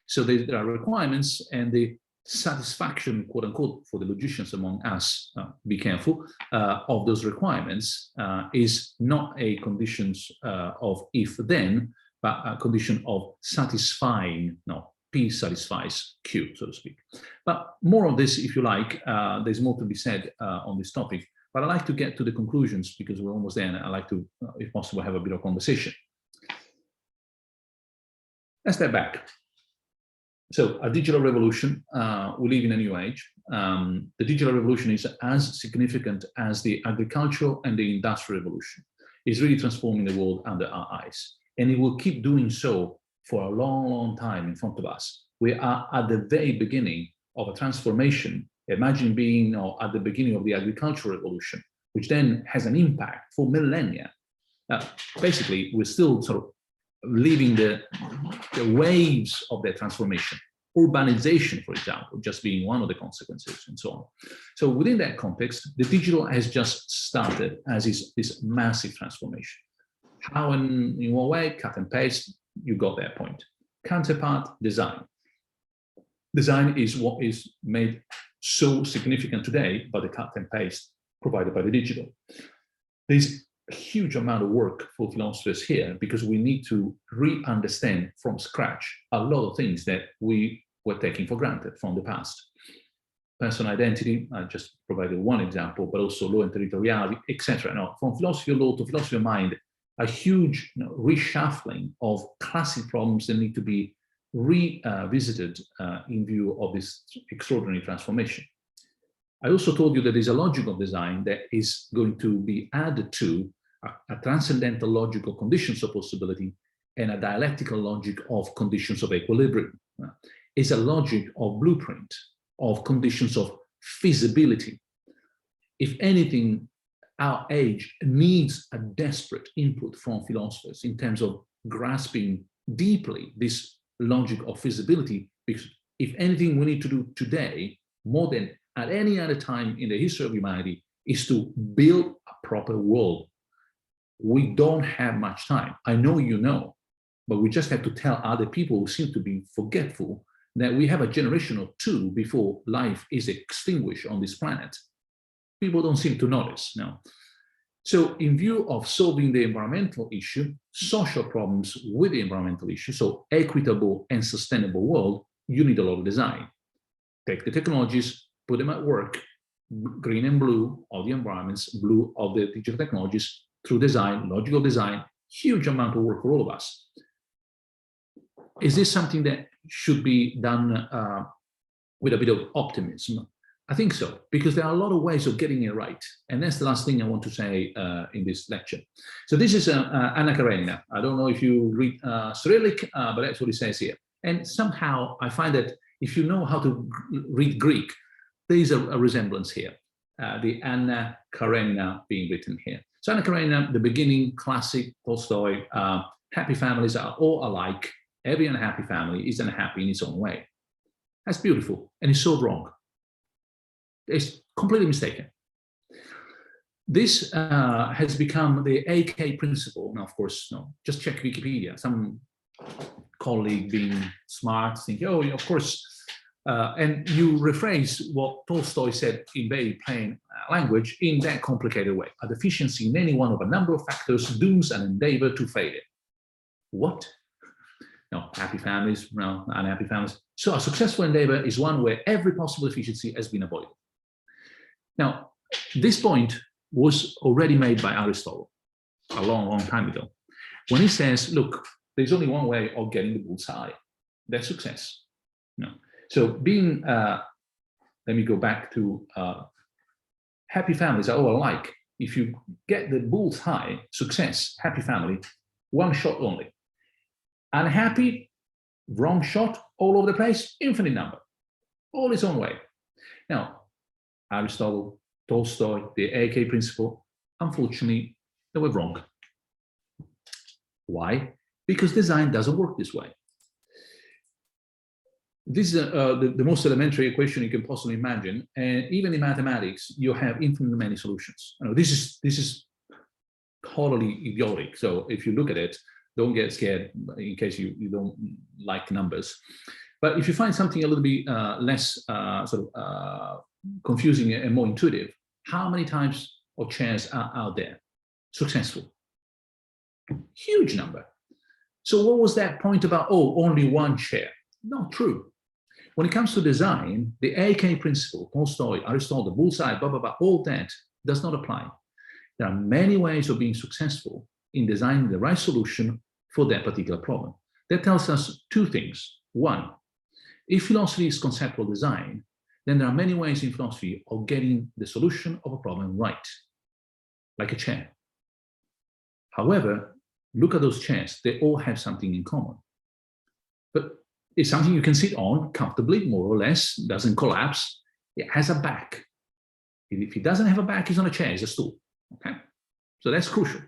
So there are requirements, and the satisfaction, quote unquote, for the logicians among us, be careful, of those requirements is not a conditions of if-then, but a condition of satisfying, no, P satisfies Q, so to speak. But more of this, if you like, there's more to be said on this topic, but I'd like to get to the conclusions because we're almost there, and I'd like to, if possible, have a bit of conversation. Let's step back. So a digital revolution, we live in a new age. The digital revolution is as significant as the agricultural and the industrial revolution. It's really transforming the world under our eyes. And it will keep doing so for a long, long time in front of us. We are at the very beginning of a transformation. Imagine being at the beginning of the agricultural revolution, which then has an impact for millennia. Basically, we're still sort of living the waves of their transformation. Urbanization, for example, just being one of the consequences, and so on. So within that context, the digital has just started as this massive transformation. How and in what way? Cut and paste, you got that point. Counterpart, design. Design is what is made so significant today by the cut and paste provided by the digital. There's a huge amount of work for philosophers here because we need to re-understand from scratch a lot of things that we were taking for granted from the past. Personal identity, I just provided one example, but also law and territoriality, etc. Now, from philosophy of law to philosophy of mind, a huge reshuffling of classic problems that need to be revisited in view of this extraordinary transformation. I also told you that there's a logic of design that is going to be added to a transcendental logic of conditions of possibility and a dialectical logic of conditions of equilibrium. It's a logic of blueprint, of conditions of feasibility. If anything, our age needs a desperate input from philosophers in terms of grasping deeply this logic of feasibility, because if anything we need to do today, more than at any other time in the history of humanity, is to build a proper world. We don't have much time. I know you know, but we just have to tell other people who seem to be forgetful that we have a generation or two before life is extinguished on this planet. People don't seem to notice now. So in view of solving the environmental issue, social problems with the environmental issue, so equitable and sustainable world, you need a lot of design. Take the technologies, put them at work, green and blue of the environments, blue of the digital technologies, through design, logical design, huge amount of work for all of us. Is this something that should be done with a bit of optimism? I think so, because there are a lot of ways of getting it right. And that's the last thing I want to say in this lecture. So this is Anna Karenina. I don't know if you read Cyrillic, but that's what it says here. And somehow I find that if you know how to read Greek, there is a resemblance here. The Anna Karenina being written here. So Anna Karenina, the beginning, classic, Tolstoy, happy families are all alike. Every unhappy family is unhappy in its own way. That's beautiful, and it's so wrong. It's completely mistaken. This has become the AK principle. Now, of course, no, just check Wikipedia. Some colleague being smart, thinking, oh, of course, and you rephrase what Tolstoy said in very plain language in that complicated way. A deficiency in any one of a number of factors dooms an endeavor to failure. What? No, happy families, no, unhappy families. So a successful endeavor is one where every possible efficiency has been avoided. Now, this point was already made by Aristotle a long, long time ago, when he says, look, there's only one way of getting the bullseye. That's success. No. So being, let me go back to happy families are all alike. If you get the bullseye, success, happy family, one shot only. Unhappy, wrong shot, all over the place, infinite number, all its own way. Now, Aristotle, Tolstoy, the AK principle, unfortunately, they were wrong. Why? Because design doesn't work this way. This is the most elementary equation you can possibly imagine, and even in mathematics, you have infinitely many solutions. This is totally idiotic. So if you look at it, don't get scared in case you don't like numbers. But if you find something a little bit less confusing and more intuitive, how many types of chairs are out there successful? Huge number. So what was that point about, oh, only one chair? Not true. When it comes to design, the AK principle, Tolstoy, Aristotle, the bullseye, blah, blah, blah, all that does not apply. There are many ways of being successful in designing the right solution for that particular problem. That tells us two things. One, if philosophy is conceptual design, then there are many ways in philosophy of getting the solution of a problem right, like a chair. However, look at those chairs, they all have something in common. But it's something you can sit on comfortably, more or less, doesn't collapse. It has a back. If it doesn't have a back, it's on a chair, it's a stool. Okay, so that's crucial.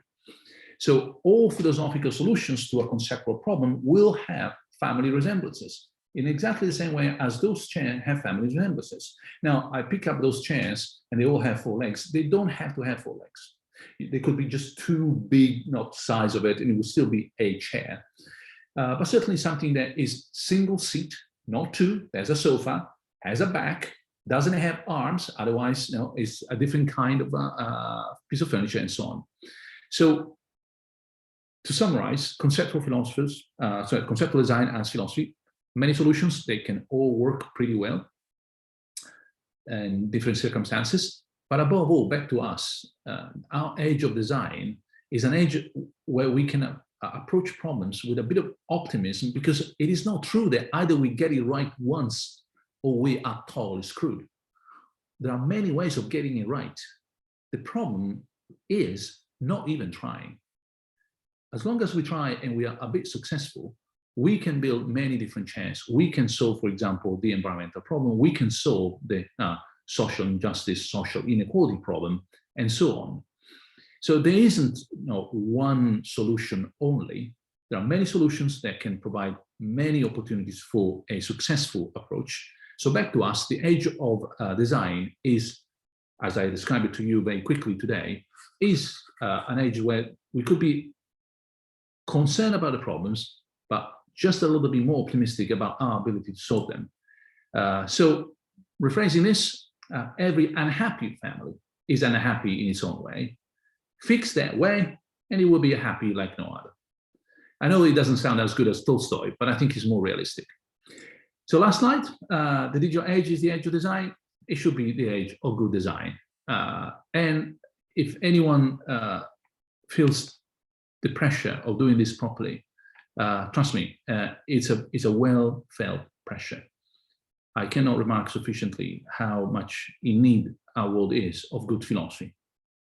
So all philosophical solutions to a conceptual problem will have family resemblances in exactly the same way as those chairs have family resemblances. Now, I pick up those chairs and they all have 4 legs. They don't have to have 4 legs. They could be just too big, not size of it, and it would still be a chair. But certainly something that is single seat, not 2, there's a sofa, has a back, doesn't have arms, otherwise, it's a different kind of piece of furniture and so on. So to summarize, conceptual design as philosophy, many solutions, they can all work pretty well in different circumstances. But above all, back to us, our age of design is an age where we can approach problems with a bit of optimism, because it is not true that either we get it right once or we are totally screwed. There are many ways of getting it right. The problem is not even trying. As long as we try and we are a bit successful, we can build many different chairs. We can solve, for example, the environmental problem. We can solve the social injustice, social inequality problem, and so on. So there isn't one solution only. There are many solutions that can provide many opportunities for a successful approach. So back to us, the age of design is, as I described it to you very quickly today, is an age where we could be concerned about the problems, but just a little bit more optimistic about our ability to solve them. So rephrasing this, every unhappy family is unhappy in its own way. Fix that way, and it will be happy like no other. I know it doesn't sound as good as Tolstoy, but I think it's more realistic. So last night, the digital age is the age of design. It should be the age of good design. And if anyone feels the pressure of doing this properly, trust me, it's a well-felt pressure. I cannot remark sufficiently how much in need our world is of good philosophy.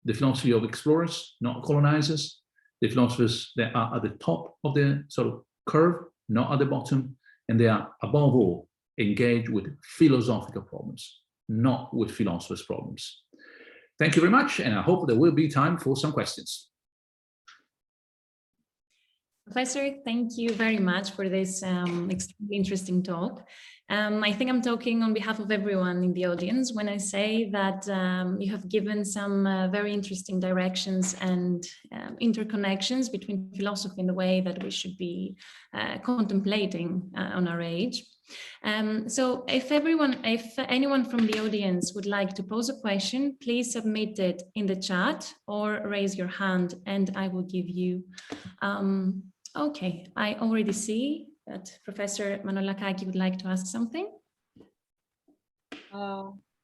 The philosophy of explorers, not colonizers, the philosophers that are at the top of the sort of curve, not at the bottom, and they are above all engaged with philosophical problems, not with philosophers' problems. Thank you very much, and I hope there will be time for some questions. Professor, thank you very much for this extremely interesting talk. I think I'm talking on behalf of everyone in the audience when I say that you have given some very interesting directions and interconnections between philosophy and the way that we should be contemplating on our age. So if anyone from the audience would like to pose a question, please submit it in the chat or raise your hand and I will give you. Okay, I already see that Professor Manolakaki would like to ask something.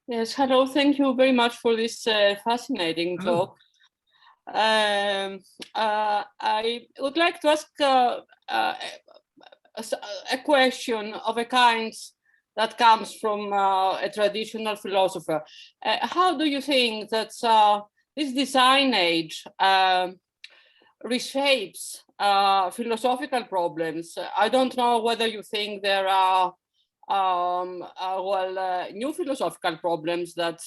Yes, hello, thank you very much for this fascinating talk. I would like to ask a question of a kind that comes from a traditional philosopher. How do you think that this design age reshapes philosophical problems? I don't know whether you think there are new philosophical problems that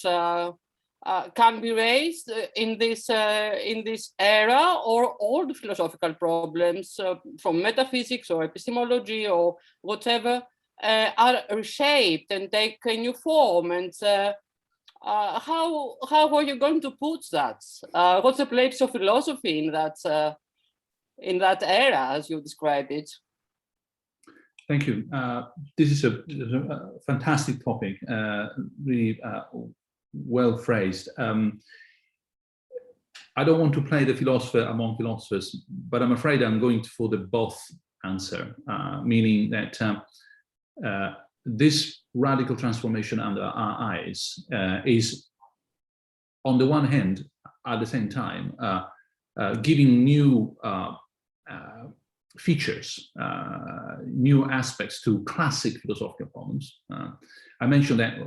can be raised in this era, or old philosophical problems from metaphysics or epistemology or whatever are reshaped and take a new form. And how are you going to put that? What's the place of philosophy in that era, as you describe it? Thank you. This is a fantastic topic, really well phrased. I don't want to play the philosopher among philosophers, but I'm afraid I'm going for the both answer, meaning that this radical transformation under our eyes is, on the one hand, at the same time, giving new features, new aspects to classic philosophical problems. I mentioned that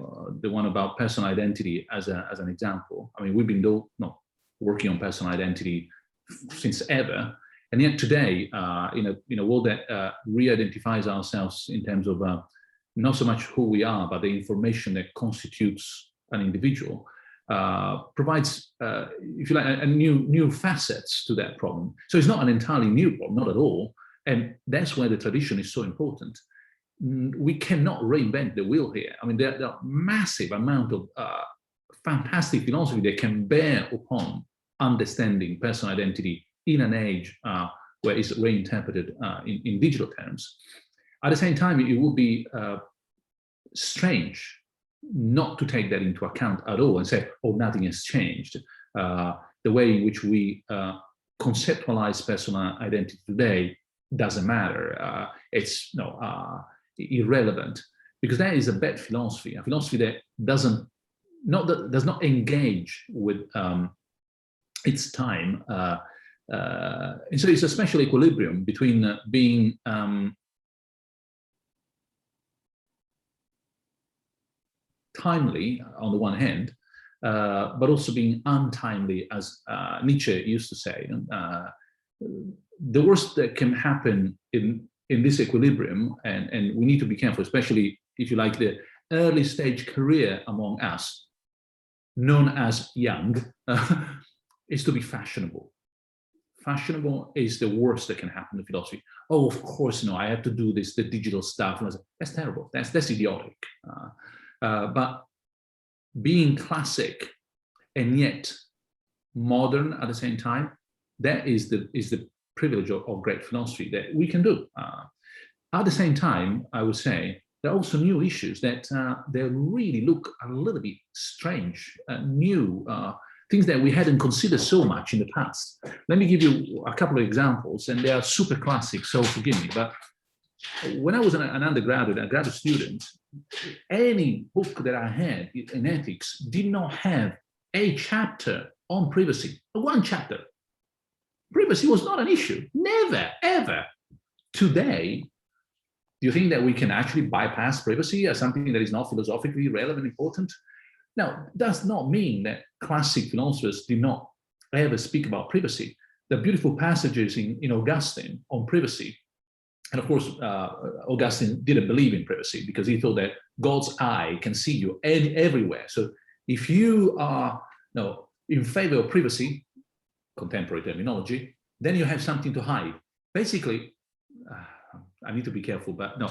the one about personal identity as an example. I mean, we've been not working on personal identity since ever, and yet today, in a world that re-identifies ourselves in terms of not so much who we are, but the information that constitutes an individual, provides, if you like, a new facets to that problem. So it's not an entirely new problem, not at all. And that's why the tradition is so important. We cannot reinvent the wheel here. I mean, there are massive amount of fantastic philosophy that can bear upon understanding personal identity in an age where it's reinterpreted in digital terms. At the same time, it would be strange not to take that into account at all and say, oh, nothing has changed. The way in which we conceptualize personal identity today doesn't matter. It's irrelevant, because that is a bad philosophy, a philosophy that does not engage with its time. And so it's a special equilibrium between being timely on the one hand, but also being untimely, as Nietzsche used to say. The worst that can happen in this equilibrium, and we need to be careful, especially if you like the early stage career among us, known as young, is to be fashionable. Fashionable is the worst that can happen in philosophy. Oh, of course, no, I have to do this, the digital stuff. That's terrible. That's idiotic. But being classic and yet modern at the same time, that is the privilege of great philosophy that we can do. At the same time, I would say there are also new issues that they really look a little bit strange, new, things that we hadn't considered so much in the past. Let me give you a couple of examples, and they are super classic, so forgive me. But when I was an undergraduate, a graduate student, any book that I had in ethics did not have a chapter on privacy, one chapter. Privacy was not an issue, never, ever. Today, do you think that we can actually bypass privacy as something that is not philosophically relevant, important? Now, does not mean that classic philosophers did not ever speak about privacy. There are beautiful passages in Augustine on privacy. And of course, Augustine didn't believe in privacy because he thought that God's eye can see you everywhere. So if you are in favor of privacy, contemporary terminology, then you have something to hide. Basically, I need to be careful, but no,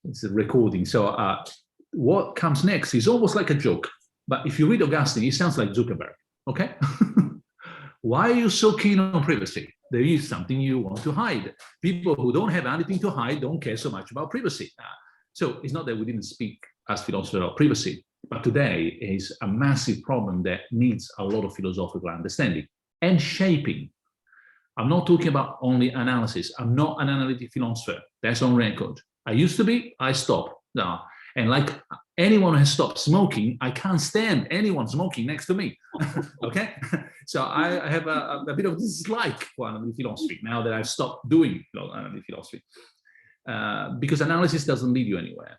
it's a recording. So what comes next is almost like a joke. But if you read Augustine, it sounds like Zuckerberg, okay? Why are you so keen on privacy? There is something you want to hide. People who don't have anything to hide don't care so much about privacy. So it's not that we didn't speak as philosophers about privacy, but today is a massive problem that needs a lot of philosophical understanding and shaping. I'm not talking about only analysis. I'm not an analytic philosopher. That's on record. I used to be, I stopped. No. And like anyone who has stopped smoking, I can't stand anyone smoking next to me. Okay? So I have a bit of dislike for analytic philosophy now that I've stopped doing analytic philosophy. Because analysis doesn't lead you anywhere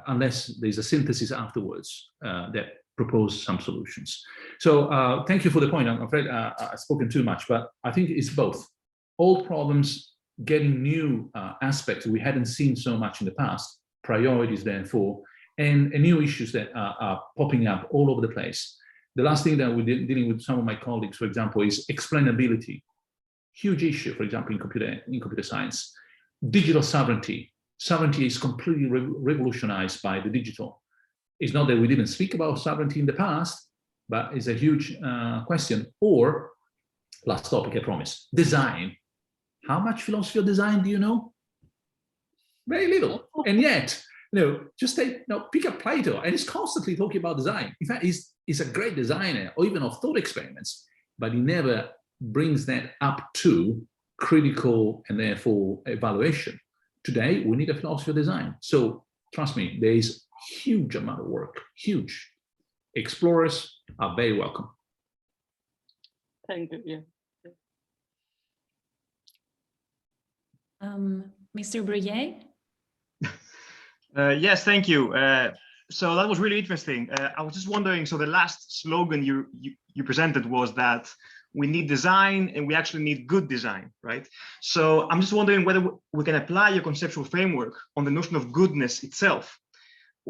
unless there's a synthesis afterwards that propose some solutions. So thank you for the point. I'm afraid I've spoken too much, but I think it's both. Old problems getting new aspects we hadn't seen so much in the past, priorities therefore, and new issues that are popping up all over the place. The last thing that we're dealing with some of my colleagues, for example, is explainability. Huge issue, for example, in computer science. Digital sovereignty. Sovereignty is completely revolutionized by the digital. It's not that we didn't speak about sovereignty in the past, but it's a huge question. Or, last topic, I promise, design. How much philosophy of design do you know? Very little. And yet, just pick up Plato, and he's constantly talking about design. In fact, he's a great designer, or even of thought experiments, but he never brings that up to critical and therefore evaluation. Today, we need a philosophy of design. So trust me, there is huge amount of work, huge. Explorers are very welcome. Thank you. Yeah. Mr. Bruyere? Yes, thank you. So that was really interesting. I was just wondering, so the last slogan you presented was that we need design and we actually need good design, right? So I'm just wondering whether we can apply your conceptual framework on the notion of goodness itself.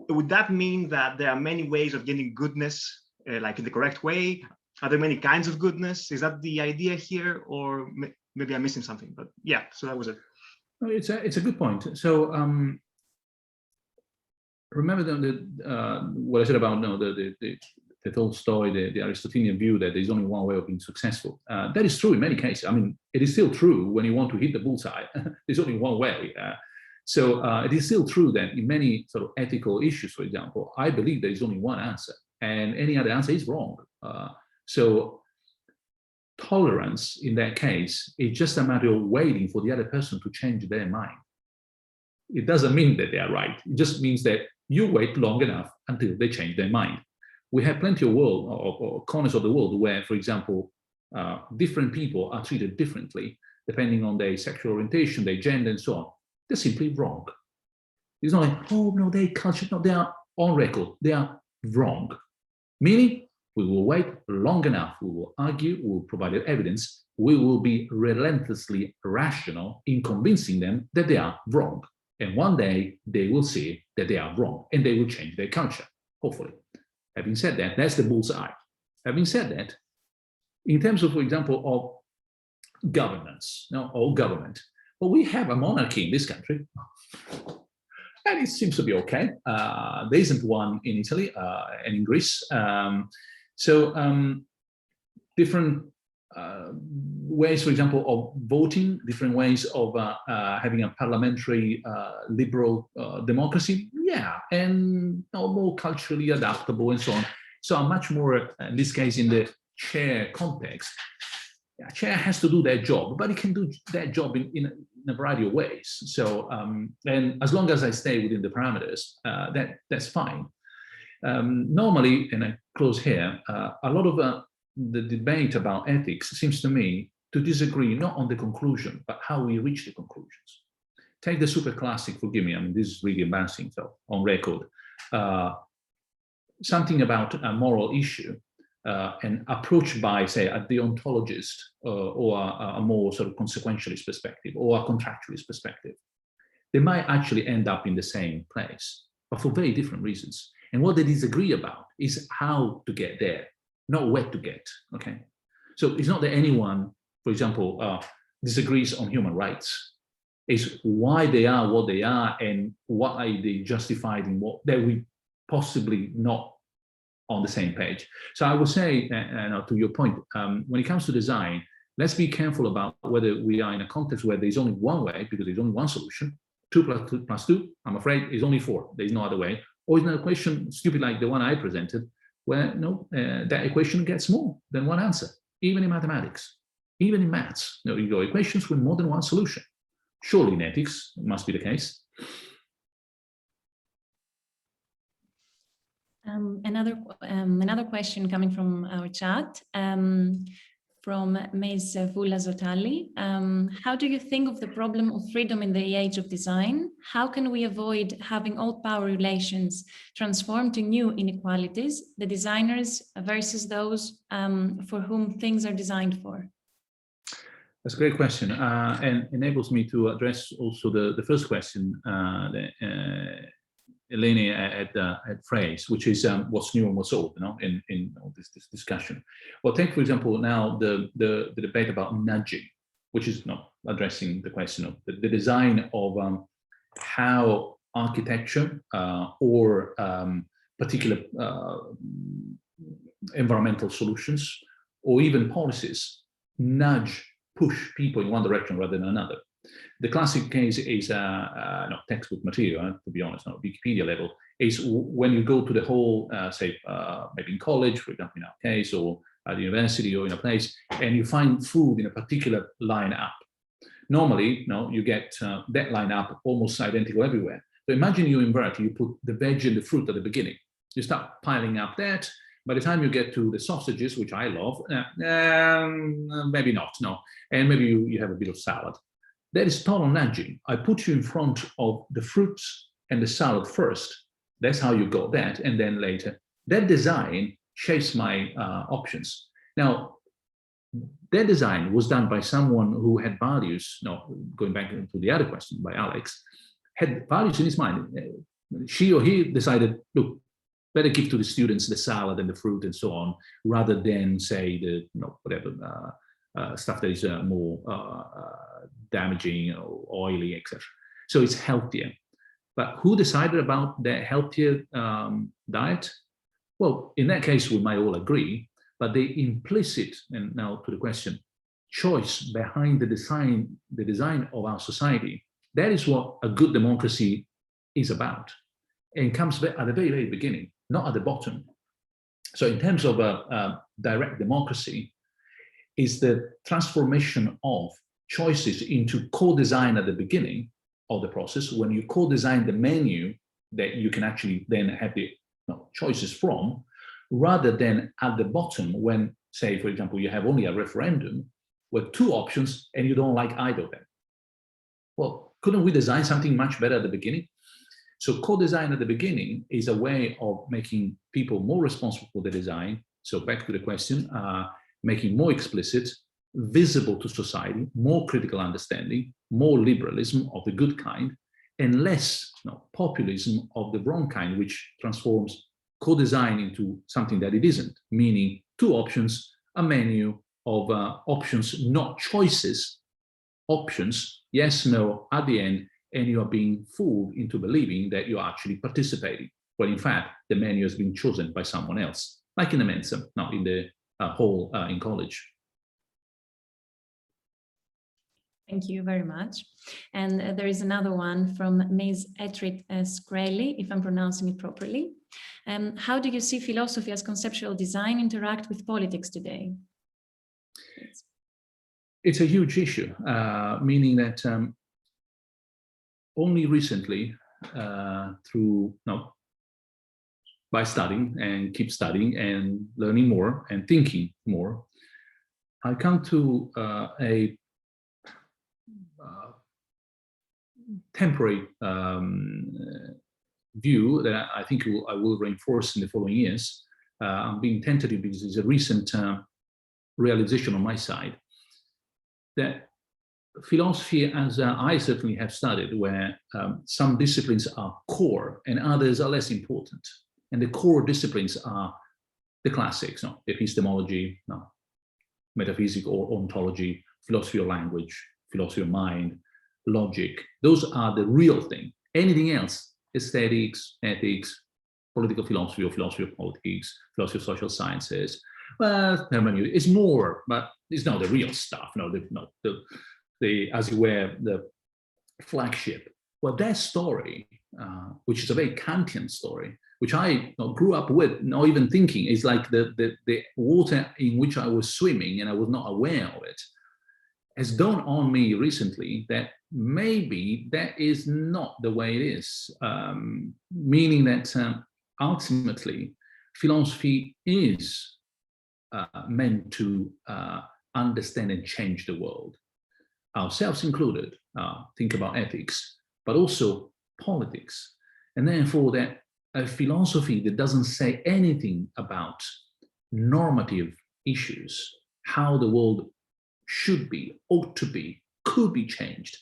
Would that mean that there are many ways of getting goodness like in the correct way? Are there many kinds of goodness? Is that the idea here, or maybe I'm missing something? But yeah, so that was it. It's a good point. So remember what I said about the Tolstoy, the Aristotelian view that there's only one way of being successful. That is true in many cases. I mean, it is still true when you want to hit the bullseye. There's only one way. So it is still true that in many sort of ethical issues, for example, I believe there is only one answer, and any other answer is wrong. So tolerance in that case is just a matter of waiting for the other person to change their mind. It doesn't mean that they are right. It just means that you wait long enough until they change their mind. We have plenty of or corners of the world where, for example, different people are treated differently depending on their sexual orientation, their gender, and so on. They're simply wrong. It's not like, oh no, they culture. No, they are on record. They are wrong. Meaning, we will wait long enough. We will argue. We will provide evidence. We will be relentlessly rational in convincing them that they are wrong. And one day they will see that they are wrong, and they will change their culture. Hopefully. Having said that, that's the bullseye. Having said that, in terms of, for example, of governance, or government, well, we have a monarchy in this country, and it seems to be okay. There isn't one in Italy and in Greece. Different ways, for example, of voting, different ways of having a parliamentary liberal democracy, yeah, and more culturally adaptable and so on. So I'm much more, in this case, in the chair context. Yeah, chair has to do their job, but it can do that job in a variety of ways. So, and as long as I stay within the parameters, that's fine. Normally, and I close here, a lot of the debate about ethics seems to me to disagree not on the conclusion, but how we reach the conclusions. Take the super classic, forgive me, I mean, this is really embarrassing, so on record. Something about a moral issue and approached by, say, a deontologist or a more sort of consequentialist perspective or a contractualist perspective. They might actually end up in the same place, but for very different reasons. And what they disagree about is how to get there, not where to get, okay? So it's not that anyone, for example, disagrees on human rights. It's why they are what they are and why they justified in what that we possibly not on the same page. So I would say, to your point, when it comes to design, let's be careful about whether we are in a context where there's only one way, because there's only one solution. 2 plus 2, I'm afraid, is only 4. There's no other way. Or is an equation stupid like the one I presented, where that equation gets more than one answer, even in mathematics, even in maths. You go equations with more than one solution. Surely in ethics, it must be the case. Another question coming from our chat, from Ms. Vula Zotali. How do you think of the problem of freedom in the age of design? How can we avoid having old power relations transform to new inequalities, the designers versus those for whom things are designed for? That's a great question, and enables me to address also the first question Eleni had phrased, which is what's new and what's old, in this discussion. Well, take for example now the debate about nudging, which is addressing the question of the design of how architecture or particular environmental solutions or even policies push people in one direction rather than another. The classic case is not textbook material, to be honest, not Wikipedia level, is when you go to the whole, say, maybe in college, for example, in our case, or at the university or in a place, and you find food in a particular lineup. Normally, you get that lineup almost identical everywhere. So imagine you invert, you put the veg and the fruit at the beginning. You start piling up that. By the time you get to the sausages, which I love, maybe not, and maybe you have a bit of salad. That is total nudging. I put you in front of the fruits and the salad first. That's how you got that, and then later. That design shapes my options. Now, that design was done by someone who had values, going back to the other question by Alex, had values in his mind. She or he decided, look, better give to the students the salad and the fruit and so on, rather than say the whatever stuff that is more damaging or oily, etc. So it's healthier. But who decided about the healthier diet? Well, in that case, we might all agree, but the implicit, and now to the question, choice behind the design of our society, that is what a good democracy is about, and comes at the very, very beginning, not at the bottom. So in terms of direct democracy, is the transformation of choices into co-design at the beginning of the process, when you co-design the menu that you can actually then have the choices from, rather than at the bottom when, say, for example, you have only a referendum with two options and you don't like either of them. Well, couldn't we design something much better at the beginning? So co-design at the beginning is a way of making people more responsible for the design. So back to the question, making more explicit, visible to society, more critical understanding, more liberalism of the good kind, and less populism of the wrong kind, which transforms co-design into something that it isn't, meaning two options, a menu of options, not choices, options, yes, no, at the end, and you are being fooled into believing that you're actually participating, when in fact, the menu has been chosen by someone else, like in the Mensa, not in the hall in college. Thank you very much. And there is another one from Ms. Etrit Skreli, if I'm pronouncing it properly. How do you see philosophy as conceptual design interact with politics today? It's a huge issue, meaning that only recently, by studying and keep studying and learning more and thinking more, I come to a temporary view that I think I will reinforce in the following years. I'm being tentative because it's a recent realization on my side that philosophy, as I certainly have studied, where some disciplines are core and others are less important. And the core disciplines are the classics, epistemology, metaphysics or ontology, philosophy of language, philosophy of mind, logic. Those are the real thing. Anything else, aesthetics, ethics, political philosophy or philosophy of politics, philosophy of social sciences, well, hermeneutics is more, but it's not the real stuff. No, not the as it were, the flagship. Well, that story, which is a very Kantian story, which I grew up with, not even thinking, is like the water in which I was swimming and I was not aware of it, has dawned on me recently that maybe that is not the way it is, meaning that ultimately philosophy is meant to understand and change the world, ourselves included. Think about ethics, but also politics. And therefore that a philosophy that doesn't say anything about normative issues, how the world should be, ought to be, could be changed,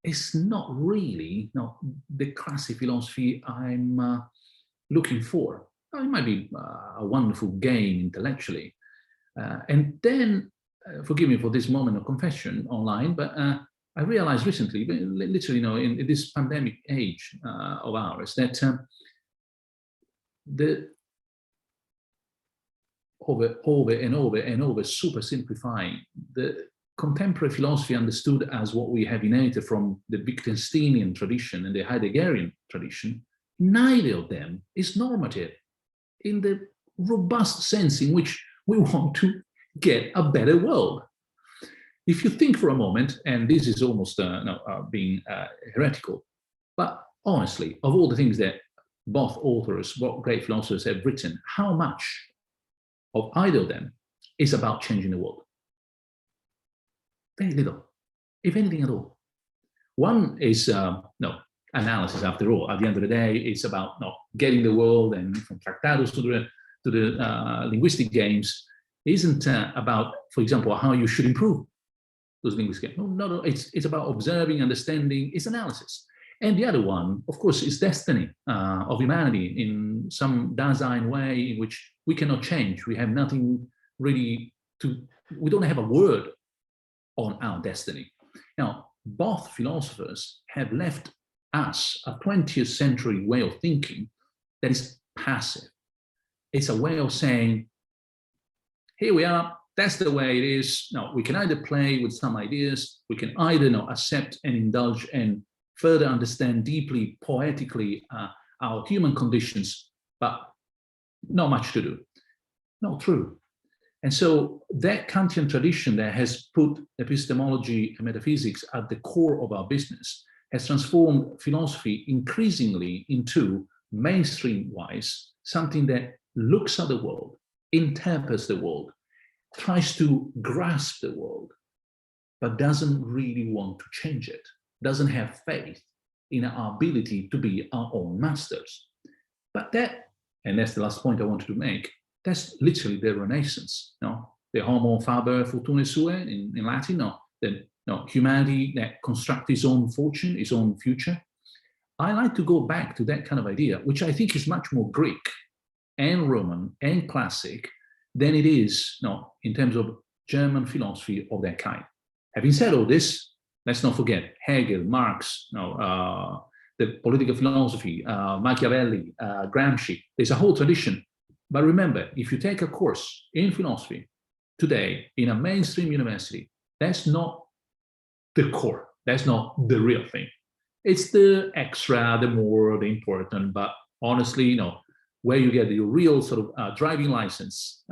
is not really the classic philosophy I'm looking for. It might be a wonderful game intellectually. And then, forgive me for this moment of confession online, but I realized recently, literally in this pandemic age of ours, that the over and over super simplifying the contemporary philosophy understood as what we have inherited from the Wittgensteinian tradition and the Heideggerian tradition, neither of them is normative in the robust sense in which we want to get a better world. If you think for a moment, and this is almost being heretical, but honestly, of all the things that both authors, both great philosophers have written, how much of either of them is about changing the world? Very little, if anything at all. One is analysis, after all. At the end of the day, it's about getting the world, and from Tractatus to the linguistic games, isn't about, for example, how you should improve those linguistic games. No, it's about observing, understanding, it's analysis. And the other one, of course, is destiny of humanity in some Dasein way in which we cannot change. We have nothing really we don't have a word on our destiny. Now, both philosophers have left us a 20th century way of thinking that is passive. It's a way of saying, here we are, that's the way it is. Now, we can either play with some ideas, we can either accept and indulge and further understand deeply, poetically, our human conditions, but not much to do. Not true. And so that Kantian tradition that has put epistemology and metaphysics at the core of our business has transformed philosophy increasingly into, mainstream-wise, something that looks at the world, interprets the world, tries to grasp the world, but doesn't really want to change it, doesn't have faith in our ability to be our own masters. But that, and that's the last point I wanted to make, that's literally the Renaissance. The Homo faber fortunae sue in Latin, humanity that constructs its own fortune, its own future. I like to go back to that kind of idea, which I think is much more Greek and Roman and classic than it is in terms of German philosophy of that kind. Having said all this, let's not forget Hegel, Marx, the political philosophy, Machiavelli, Gramsci. There's a whole tradition. But remember, if you take a course in philosophy today in a mainstream university, that's not the core. That's not the real thing. It's the extra, the more, the important. But honestly, where you get your real sort of driving license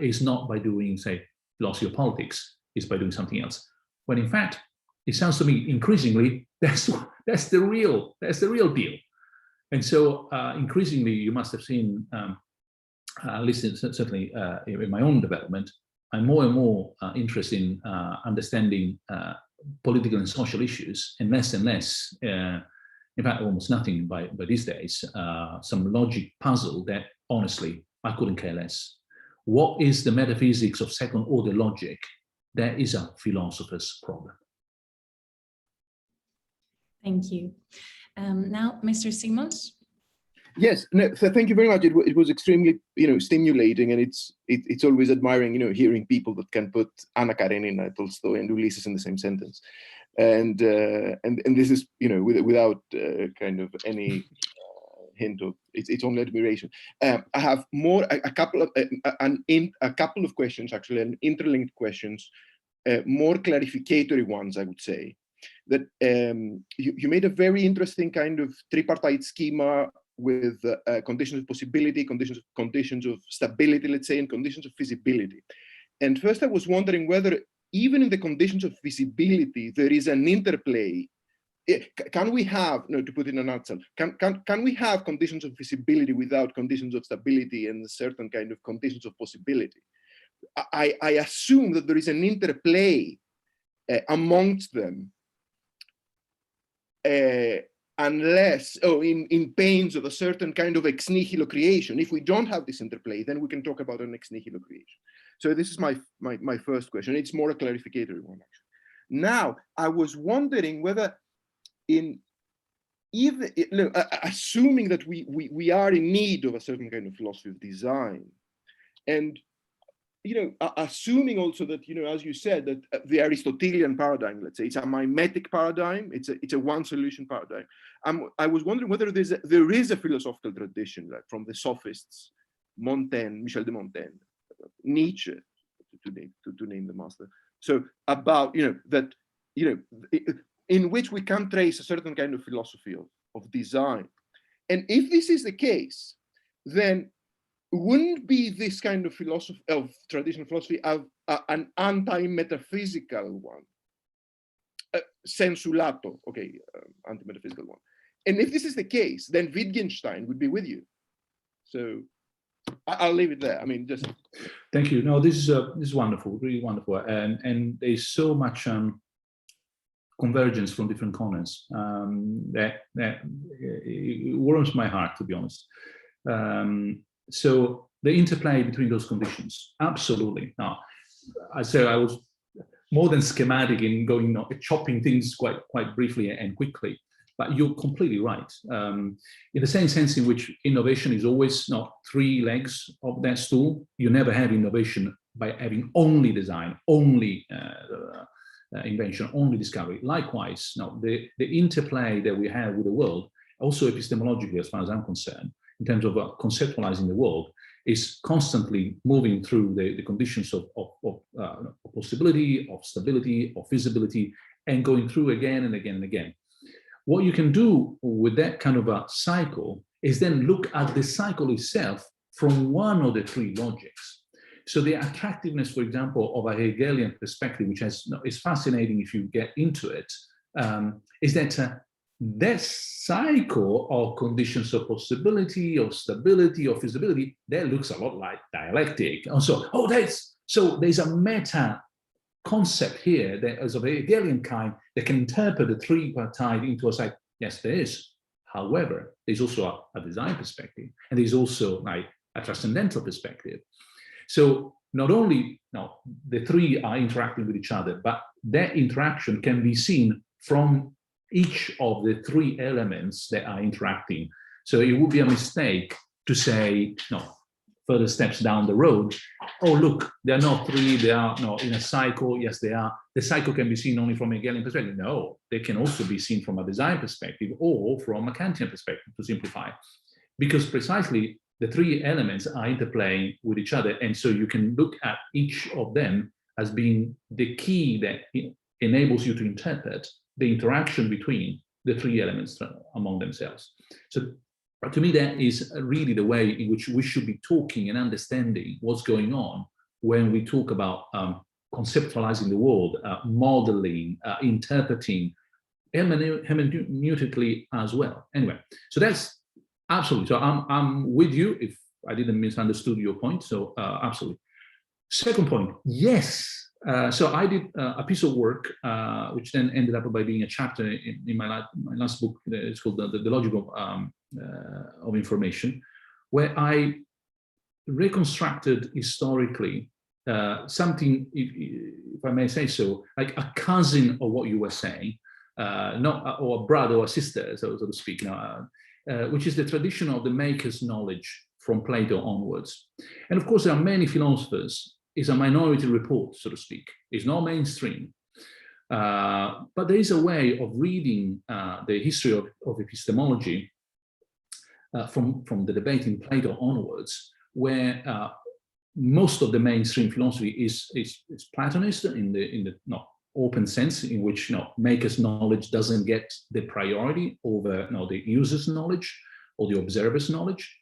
is not by doing, say, philosophy of politics. It's by doing something else. When in fact, it sounds to me increasingly that's the real deal. And so increasingly, you must have seen. At least certainly in my own development, I'm more and more interested in understanding political and social issues, and less, in fact, almost nothing by these days, some logic puzzle that honestly, I couldn't care less. What is the metaphysics of second order logic? That is a philosopher's problem. Thank you. Now, Mr. Simons. Yes, no, so thank you very much. It was extremely, stimulating, and it's always admiring, hearing people that can put Anna Karenina, Tolstoy, and Ulysses in the same sentence, and this is, without kind of any hint of it's only admiration. I have a couple of questions, actually, and interlinked questions, more clarificatory ones, I would say. That you made a very interesting kind of tripartite schema with conditions of possibility, conditions of stability, let's say, and conditions of feasibility. And first I was wondering whether even in the conditions of feasibility, there is an interplay. Can we have, to put it in a nutshell, can we have conditions of feasibility without conditions of stability and certain kind of conditions of possibility? I assume that there is an interplay amongst them, unless, in pains of a certain kind of ex nihilo creation. If we don't have this interplay, then we can talk about an ex nihilo creation. So this is my first question. It's more a clarificatory one, actually. Now, I was wondering whether assuming that we are in need of a certain kind of philosophy of design, and assuming also that, as you said, that the Aristotelian paradigm, let's say, it's a mimetic paradigm, it's a one solution paradigm. I was wondering whether there is a philosophical tradition, like from the sophists, Montaigne, Michel de Montaigne, Nietzsche, to name the master. So about, that, in which we can trace a certain kind of philosophy of design. And if this is the case, then wouldn't be this kind of philosophy, of traditional philosophy, of an anti-metaphysical one, sensu lato, anti-metaphysical one. And if this is the case, then Wittgenstein would be with you. So I'll leave it there. I mean, just. Thank you. No, this is wonderful, really wonderful, and there's so much convergence from different corners that it warms my heart, to be honest. So the interplay between those conditions, absolutely. Now, I say I was more than schematic in going, chopping things quite briefly and quickly. But you're completely right. In the same sense in which innovation is always not three legs of that stool, you never have innovation by having only design, only invention, only discovery. Likewise, no, the interplay that we have with the world, also epistemologically, as far as I'm concerned, in terms of conceptualizing the world, is constantly moving through the conditions of possibility, of stability, of feasibility, and going through again and again and again. What you can do with that kind of a cycle is then look at the cycle itself from one of the three logics. So the attractiveness, for example, of a Hegelian perspective, which is fascinating if you get into it, is that that cycle of conditions of possibility, of stability, of feasibility, that looks a lot like dialectic. Also, so there's a meta concept here that is of a Hegelian kind that can interpret the tripartite into a cycle. Yes, there is. However, there's also a design perspective, and there's also like a transcendental perspective. So not only the three are interacting with each other, but that interaction can be seen from each of the three elements that are interacting. So it would be a mistake to say, further steps down the road, oh, look, there are not three, they are in a cycle. Yes, they are. The cycle can be seen only from a Hegelian perspective. No, they can also be seen from a design perspective or from a Kantian perspective, to simplify. Because precisely the three elements are interplaying with each other. And so you can look at each of them as being the key that enables you to interpret the interaction between the three elements among themselves. So to me, that is really the way in which we should be talking and understanding what's going on when we talk about conceptualizing the world, modeling, interpreting, hermeneutically as well. Anyway, so that's absolutely. So I'm with you if I didn't misunderstood your point. So absolutely. Second point, yes. So I did a piece of work, which then ended up by being a chapter in my last book. It's called The Logic of Information, where I reconstructed historically something, if I may say so, like a cousin of what you were saying, or a brother or a sister, so to speak, which is the tradition of the maker's knowledge from Plato onwards. And of course, there are many philosophers. It's a minority report, so to speak. It's not mainstream. But there is a way of reading the history of epistemology from the debate in Plato onwards, where most of the mainstream philosophy is Platonist in the open sense, in which maker's knowledge doesn't get the priority over the user's knowledge or the observer's knowledge.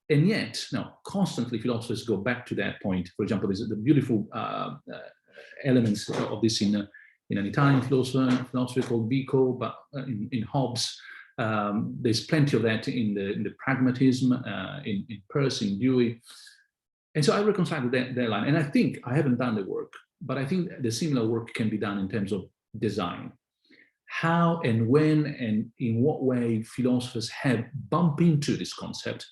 And yet, constantly philosophers go back to that point. For example, there's the beautiful elements of this in an Italian philosopher called Vico, but in Hobbes, there's plenty of that in the pragmatism, in Peirce, in Dewey. And so I reconciled that line. And I think I haven't done the work, but I think the similar work can be done in terms of design. How and when and in what way philosophers have bumped into this concept,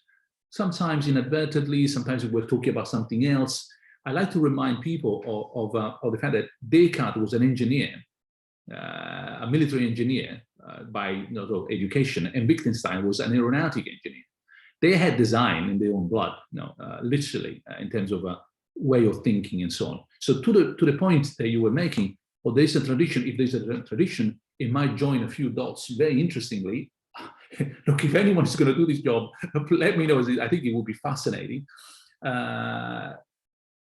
sometimes inadvertently, sometimes we're talking about something else. I like to remind people of the fact that Descartes was an engineer, a military engineer by education, and Wittgenstein was an aeronautic engineer. They had design in their own blood, literally, in terms of a way of thinking and so on. So to the point that you were making, there's a tradition. If there's a tradition, it might join a few dots very interestingly. Look, if anyone is going to do this job, let me know. I think it will be fascinating.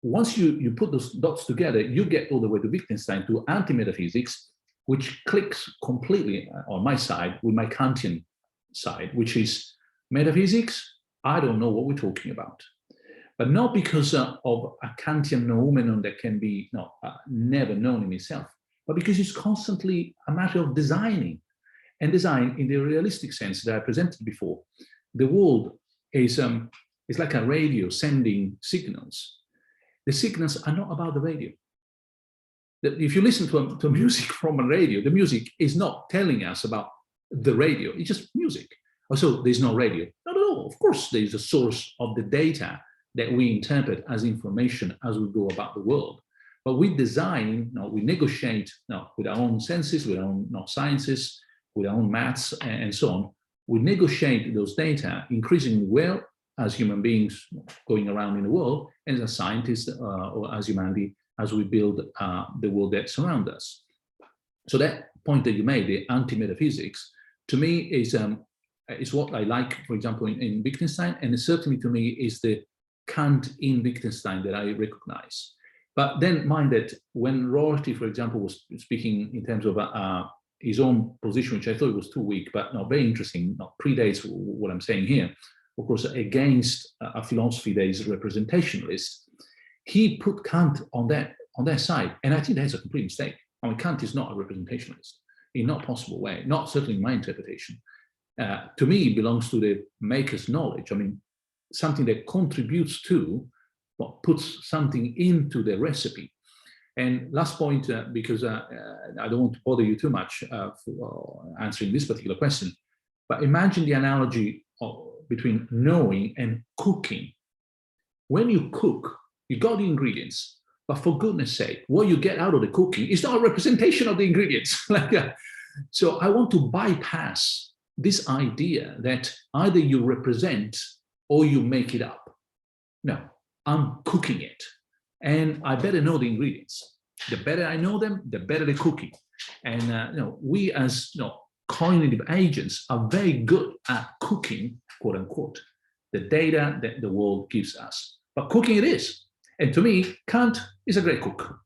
Once you put those dots together, you get all the way to Wittgenstein, to anti-metaphysics, which clicks completely on my side with my Kantian side, which is metaphysics. I don't know what we're talking about. But not because of a Kantian noumenon that can be never known in itself, but because it's constantly a matter of designing. And design in the realistic sense that I presented before. The world is like a radio sending signals. The signals are not about the radio. If you listen to music from a radio, the music is not telling us about the radio, it's just music. Also, there's no radio. Not at all. Of course, there's a source of the data that we interpret as information as we go about the world. But with design, we negotiate with our own senses, with our own sciences, with our own maths and so on, we negotiate those data increasingly well as human beings going around in the world, and as scientists or as humanity, as we build the world that surrounds us. So that point that you made, the anti-metaphysics, to me is what I like, for example, in Wittgenstein, and certainly to me is the Kant in Wittgenstein that I recognize. But then mind that when Rorty, for example, was speaking in terms of his own position, which I thought was too weak, but no, very interesting, predates what I'm saying here, of course, against a philosophy that is representationalist, he put Kant on their side. And I think that's a complete mistake. I mean, Kant is not a representationalist in no possible way, not certainly in my interpretation. To me, it belongs to the maker's knowledge. I mean, something that contributes to, what puts something into the recipe. And last point, because I don't want to bother you too much for answering this particular question, but imagine the analogy between knowing and cooking. When you cook, you got the ingredients, but for goodness sake, what you get out of the cooking is not a representation of the ingredients. So I want to bypass this idea that either you represent or you make it up. No, I'm cooking it, and I better know the ingredients. The better I know them, the better the cooking. And we as cognitive agents are very good at cooking, quote unquote, the data that the world gives us. But cooking it is. And to me, Kant is a great cook.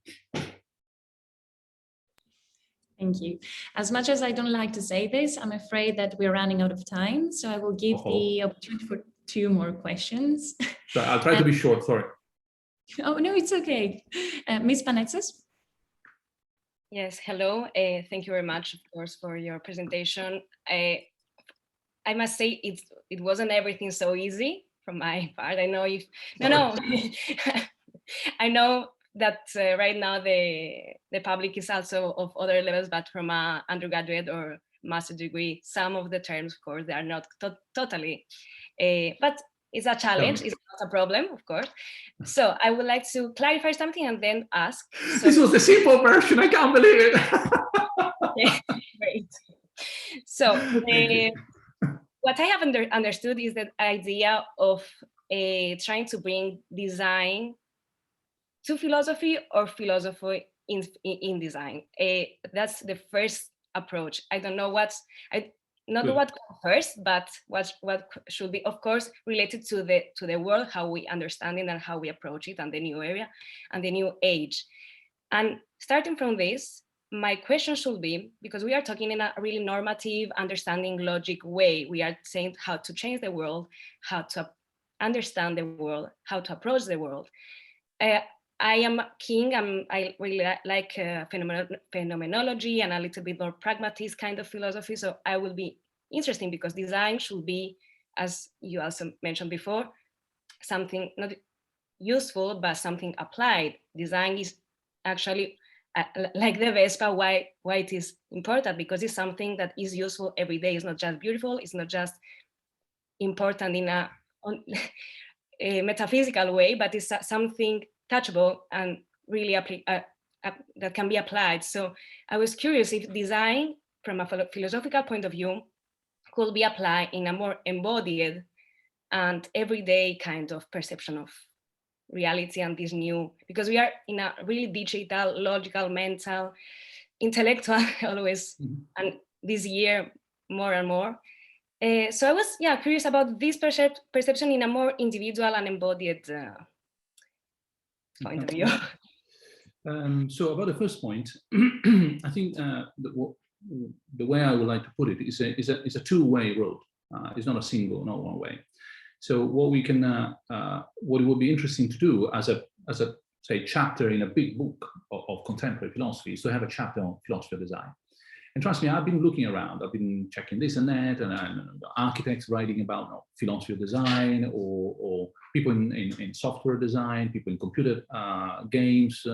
Thank you. As much as I don't like to say this, I'm afraid that we're running out of time. So I will give the opportunity for 2 more questions. So I'll try to be short, sorry. Oh, no, it's okay. Ms. Panhellenic. Yes, hello. Thank you very much, of course, for your presentation. I must say it wasn't everything so easy from my part. I know if no. I know that right now the public is also of other levels, but from an undergraduate or master's degree, some of the terms, of course, they are not totally, but it's a challenge. It's not a problem, of course. So I would like to clarify something and then ask. So, this was the simple version. I can't believe it. Okay, great. So what I have understood is the idea of trying to bring design to philosophy or philosophy in design. That's the first approach. I don't know what comes first, but what should be, of course, related to the world, how we understand it and how we approach it, and the new area and the new age. And starting from this, my question should be, because we are talking in a really normative, understanding, logic way. We are saying how to change the world, how to understand the world, how to approach the world. I am keen, I really like phenomenology and a little bit more pragmatist kind of philosophy. So I will be interesting because design should be, as you also mentioned before, something not useful, but something applied. Design is actually like the Vespa, why it is important, because it's something that is useful every day. It's not just beautiful, it's not just important in a metaphysical way, but it's something touchable and really that can be applied. So I was curious if design from a philosophical point of view could be applied in a more embodied and everyday kind of perception of reality and this new, because we are in a really digital, logical, mental, intellectual always, and this year more and more. So I was curious about this perception in a more individual and embodied point of view. So about the first point, I think the way I would like to put it is a two-way road. It's not a single, not one way. So what we can, what it would be interesting to do as a say chapter in a big book of contemporary philosophy is to have a chapter on philosophy of design. And trust me, I've been looking around, I've been checking this and that, and architects writing about philosophy of design, or people in software design, people in computer games,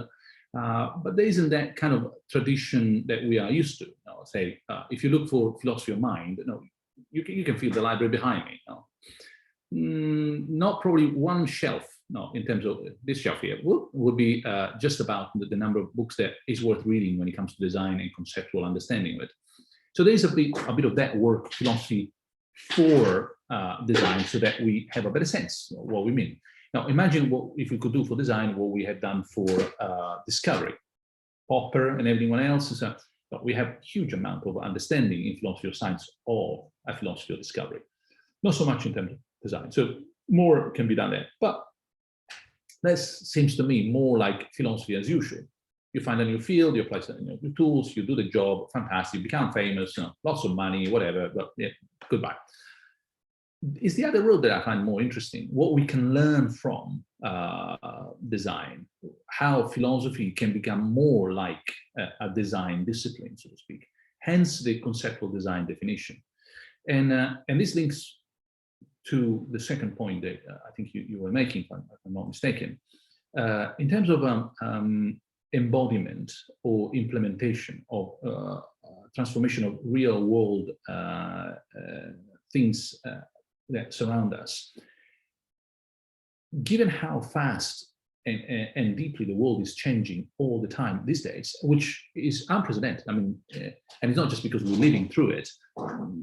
but there isn't that kind of tradition that we are used to. Say, if you look for philosophy of mind, you can feel the library behind me. Not probably one shelf, in terms of this shelf here, would be just about the number of books that is worth reading when it comes to design and conceptual understanding of it. So there is a bit of that work, philosophy for design, so that we have a better sense of what we mean. Now, imagine what if we could do for design what we have done for discovery, Popper and everyone else. So we have huge amount of understanding in philosophy of science of a philosophy of discovery. Not so much in terms of design. So more can be done there. But this seems to me more like philosophy as usual. You find a new field, you apply some new tools, you do the job, fantastic, become famous, lots of money, whatever, but yeah, goodbye. It's the other road that I find more interesting, what we can learn from design, how philosophy can become more like a design discipline, so to speak, hence the conceptual design definition. And this links to the second point that I think you were making, if I'm not mistaken, in terms of embodiment or implementation of transformation of real world things that surround us. Given how fast and deeply the world is changing all the time these days, which is unprecedented. I mean, and it's not just because we're living through it.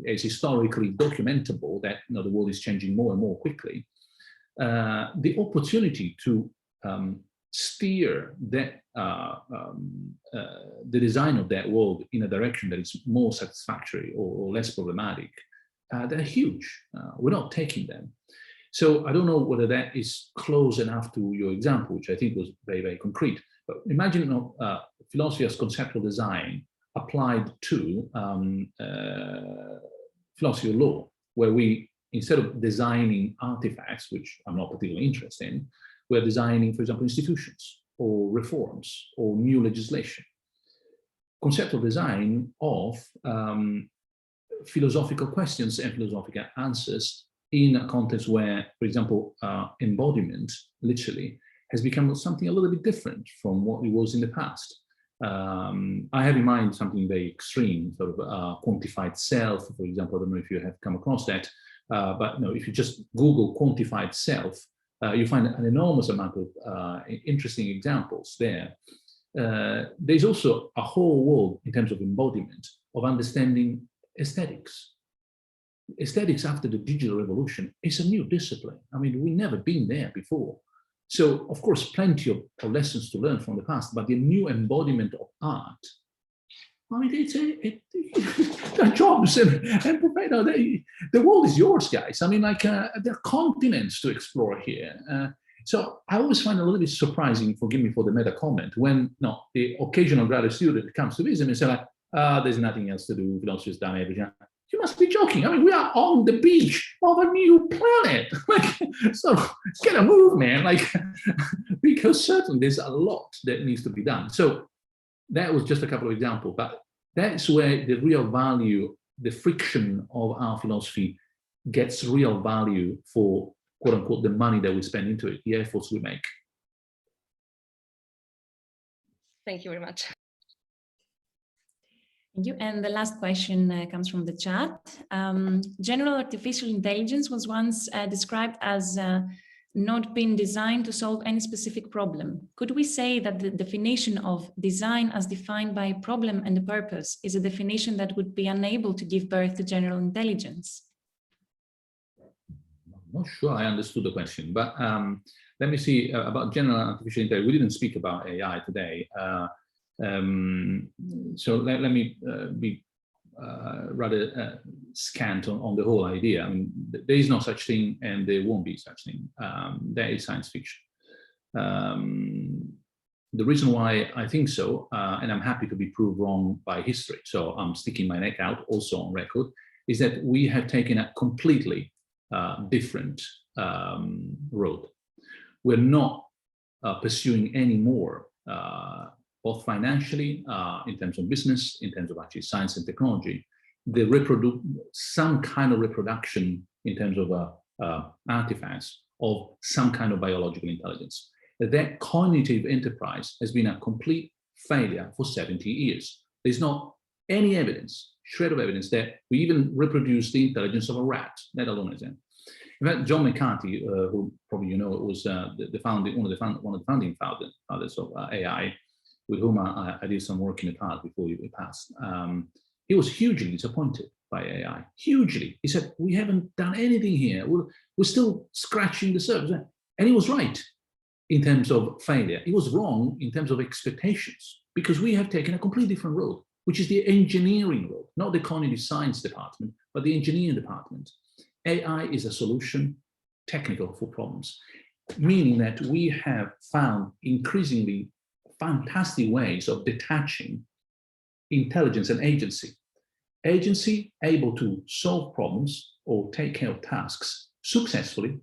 It's historically documentable that the world is changing more and more quickly. The opportunity to steer that the design of that world in a direction that is more satisfactory or less problematic, they're huge. We're not taking them. So I don't know whether that is close enough to your example, which I think was very, very concrete. But imagine philosophy as conceptual design applied to philosophy of law, where we, instead of designing artifacts, which I'm not particularly interested in, we're designing, for example, institutions or reforms or new legislation. Conceptual design of philosophical questions and philosophical answers in a context where, for example, embodiment, literally, has become something a little bit different from what it was in the past. I have in mind something very extreme, sort of quantified self, for example. I don't know if you have come across that, but if you just Google quantified self, you find an enormous amount of interesting examples there. There's also a whole world in terms of embodiment of understanding aesthetics. Aesthetics after the digital revolution is a new discipline. I mean, we've never been there before. So, of course, plenty of lessons to learn from the past, but the new embodiment of art, I mean, it's jobs and the world is yours, guys. I mean, like, there are continents to explore here. So I always find it a little bit surprising, forgive me for the meta comment, when the occasional graduate student comes to visit and say, like, there's nothing else to do, philosophy's done everything. You must be joking. I mean, we are on the beach of a new planet. Like, so get a move, man. Like, because certainly there's a lot that needs to be done. So that was just a couple of examples, but that's where the real value, the friction of our philosophy gets real value for, quote unquote, the money that we spend into it, the efforts we make. Thank you very much. Thank you. And the last question comes from the chat. General artificial intelligence was once described as not being designed to solve any specific problem. Could we say that the definition of design as defined by problem and purpose is a definition that would be unable to give birth to general intelligence? I'm not sure I understood the question, but let me see about general artificial intelligence. We didn't speak about AI today. So let me be rather scant on the whole idea. I mean, there is no such thing, and there won't be such thing. That is science fiction. The reason why I think so, and I'm happy to be proved wrong by history, so I'm sticking my neck out also on record, is that we have taken a completely different road. We're not pursuing any more both financially, in terms of business, in terms of actually science and technology, some kind of reproduction in terms of artifacts of some kind of biological intelligence. That cognitive enterprise has been a complete failure for 70 years. There's not any evidence, shred of evidence, that we even reproduce the intelligence of a rat, let alone a zen. In fact, John McCarthy, who probably you know, was one of the founding fathers of AI, with whom I did some work in the past before he passed. He was hugely disappointed by AI, hugely. He said, we haven't done anything here. We're still scratching the surface. And he was right in terms of failure. He was wrong in terms of expectations, because we have taken a completely different road, which is the engineering road, not the cognitive science department, but the engineering department. AI is a solution, technical for problems, meaning that we have found increasingly fantastic ways of detaching intelligence and agency. Agency able to solve problems or take care of tasks successfully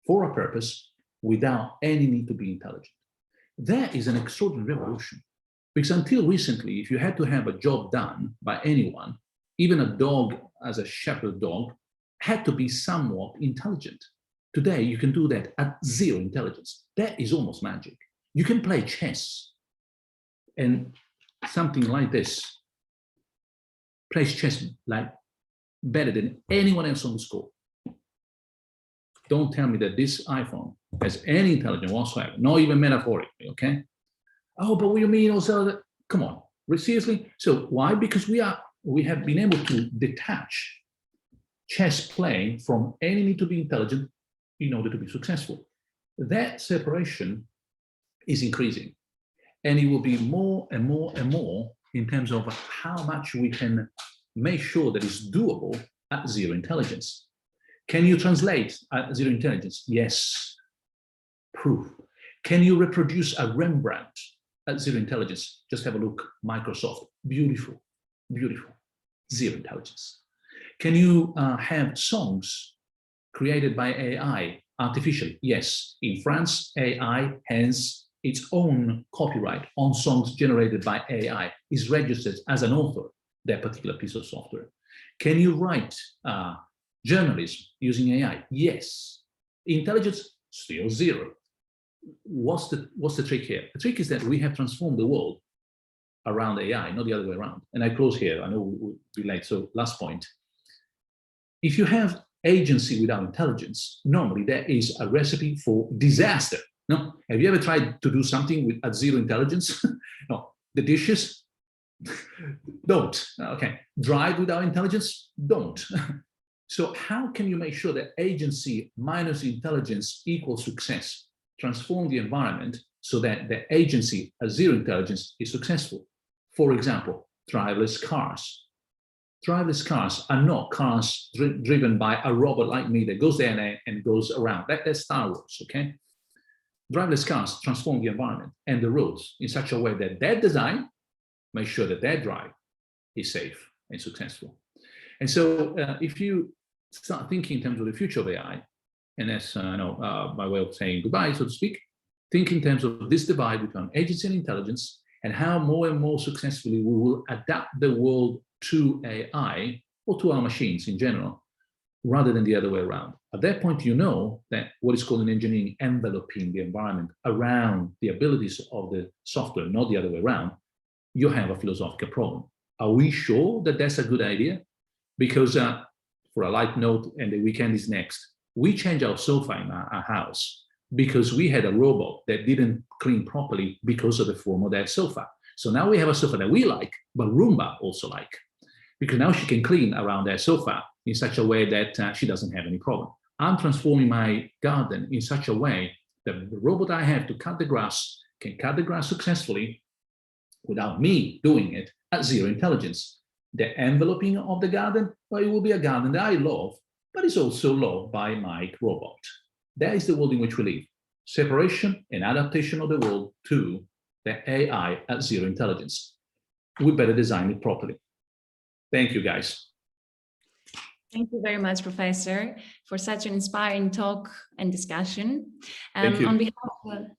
for a purpose without any need to be intelligent. That is an extraordinary revolution, because until recently, if you had to have a job done by anyone, even a dog as a shepherd dog had to be somewhat intelligent. Today, you can do that at zero intelligence. That is almost magic. You can play chess, and something like this plays chess like better than anyone else on the school. Don't tell me that this iPhone has any intelligence whatsoever, not even metaphorically, okay? Oh, but what do you mean also that? Come on, seriously? So why? Because we have been able to detach chess playing from any need to be intelligent in order to be successful. That separation is increasing, and it will be more and more and more in terms of how much we can make sure that it's doable at zero intelligence. Can you translate at zero intelligence? Yes. Proof. Can you reproduce a Rembrandt at zero intelligence? Just have a look, Microsoft. Beautiful, beautiful. Zero intelligence. Can you have songs created by AI artificially? Yes. In France, AI has its own copyright on songs generated by AI, is registered as an author, that particular piece of software. Can you write journalism using AI? Yes. Intelligence, still zero. What's the trick here? The trick is that we have transformed the world around AI, not the other way around. And I close here. I know we'll be late, so last point. If you have agency without intelligence, normally there is a recipe for disaster. No? Have you ever tried to do something at zero intelligence? No. The dishes? Don't. Okay. Drive without intelligence? Don't. So how can you make sure that agency minus intelligence equals success? Transform the environment so that the agency at zero intelligence is successful. For example, driverless cars. Driverless cars are not cars driven by a robot like me that goes there and goes around. That's Star Wars, okay? Driverless cars transform the environment and the roads in such a way that their design makes sure that their drive is safe and successful. And so if you start thinking in terms of the future of AI, and that's by way of saying goodbye, so to speak, think in terms of this divide between agency and intelligence, and how more and more successfully we will adapt the world to AI or to our machines in general, rather than the other way around. At that point, you know that what is called in engineering enveloping the environment around the abilities of the software, not the other way around, you have a philosophical problem. Are we sure that that's a good idea? Because for a light note, and the weekend is next, we changed our sofa in our house because we had a robot that didn't clean properly because of the form of that sofa. So now we have a sofa that we like, but Roomba also like, because now she can clean around that sofa in such a way that she doesn't have any problem. I'm transforming my garden in such a way that the robot I have to cut the grass can cut the grass successfully without me doing it at zero intelligence. The enveloping of the garden, well, it will be a garden that I love, but it's also loved by my robot. That is the world in which we live. Separation and adaptation of the world to the AI at zero intelligence. We better design it properly. Thank you, guys. Thank you very much, Professor, for such an inspiring talk and discussion. Thank you. On behalf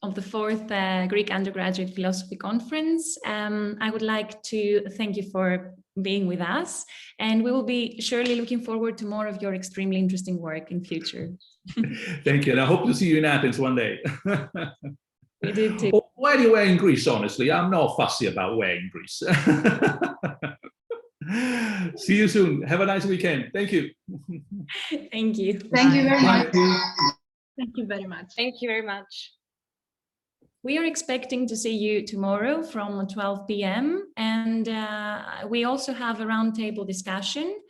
of the 4th Greek Undergraduate Philosophy Conference, I would like to thank you for being with us, and we will be surely looking forward to more of your extremely interesting work in future. Thank you, and I hope to see you in Athens one day. We do too. Or anywhere in Greece, honestly. I'm not fussy about where in Greece. See you soon. Have a nice weekend. Thank you. Thank you. Thank you very much. Thank you. Thank you very much. Thank you very much. We are expecting to see you tomorrow from 12 p.m. And we also have a roundtable discussion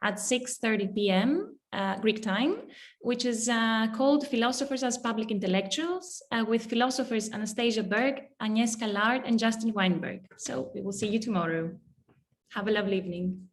at 6:30 p.m. Greek time, which is called Philosophers as Public Intellectuals, with philosophers Anastasia Berg, Agnes Callard, and Justin Weinberg. So we will see you tomorrow. Have a lovely evening.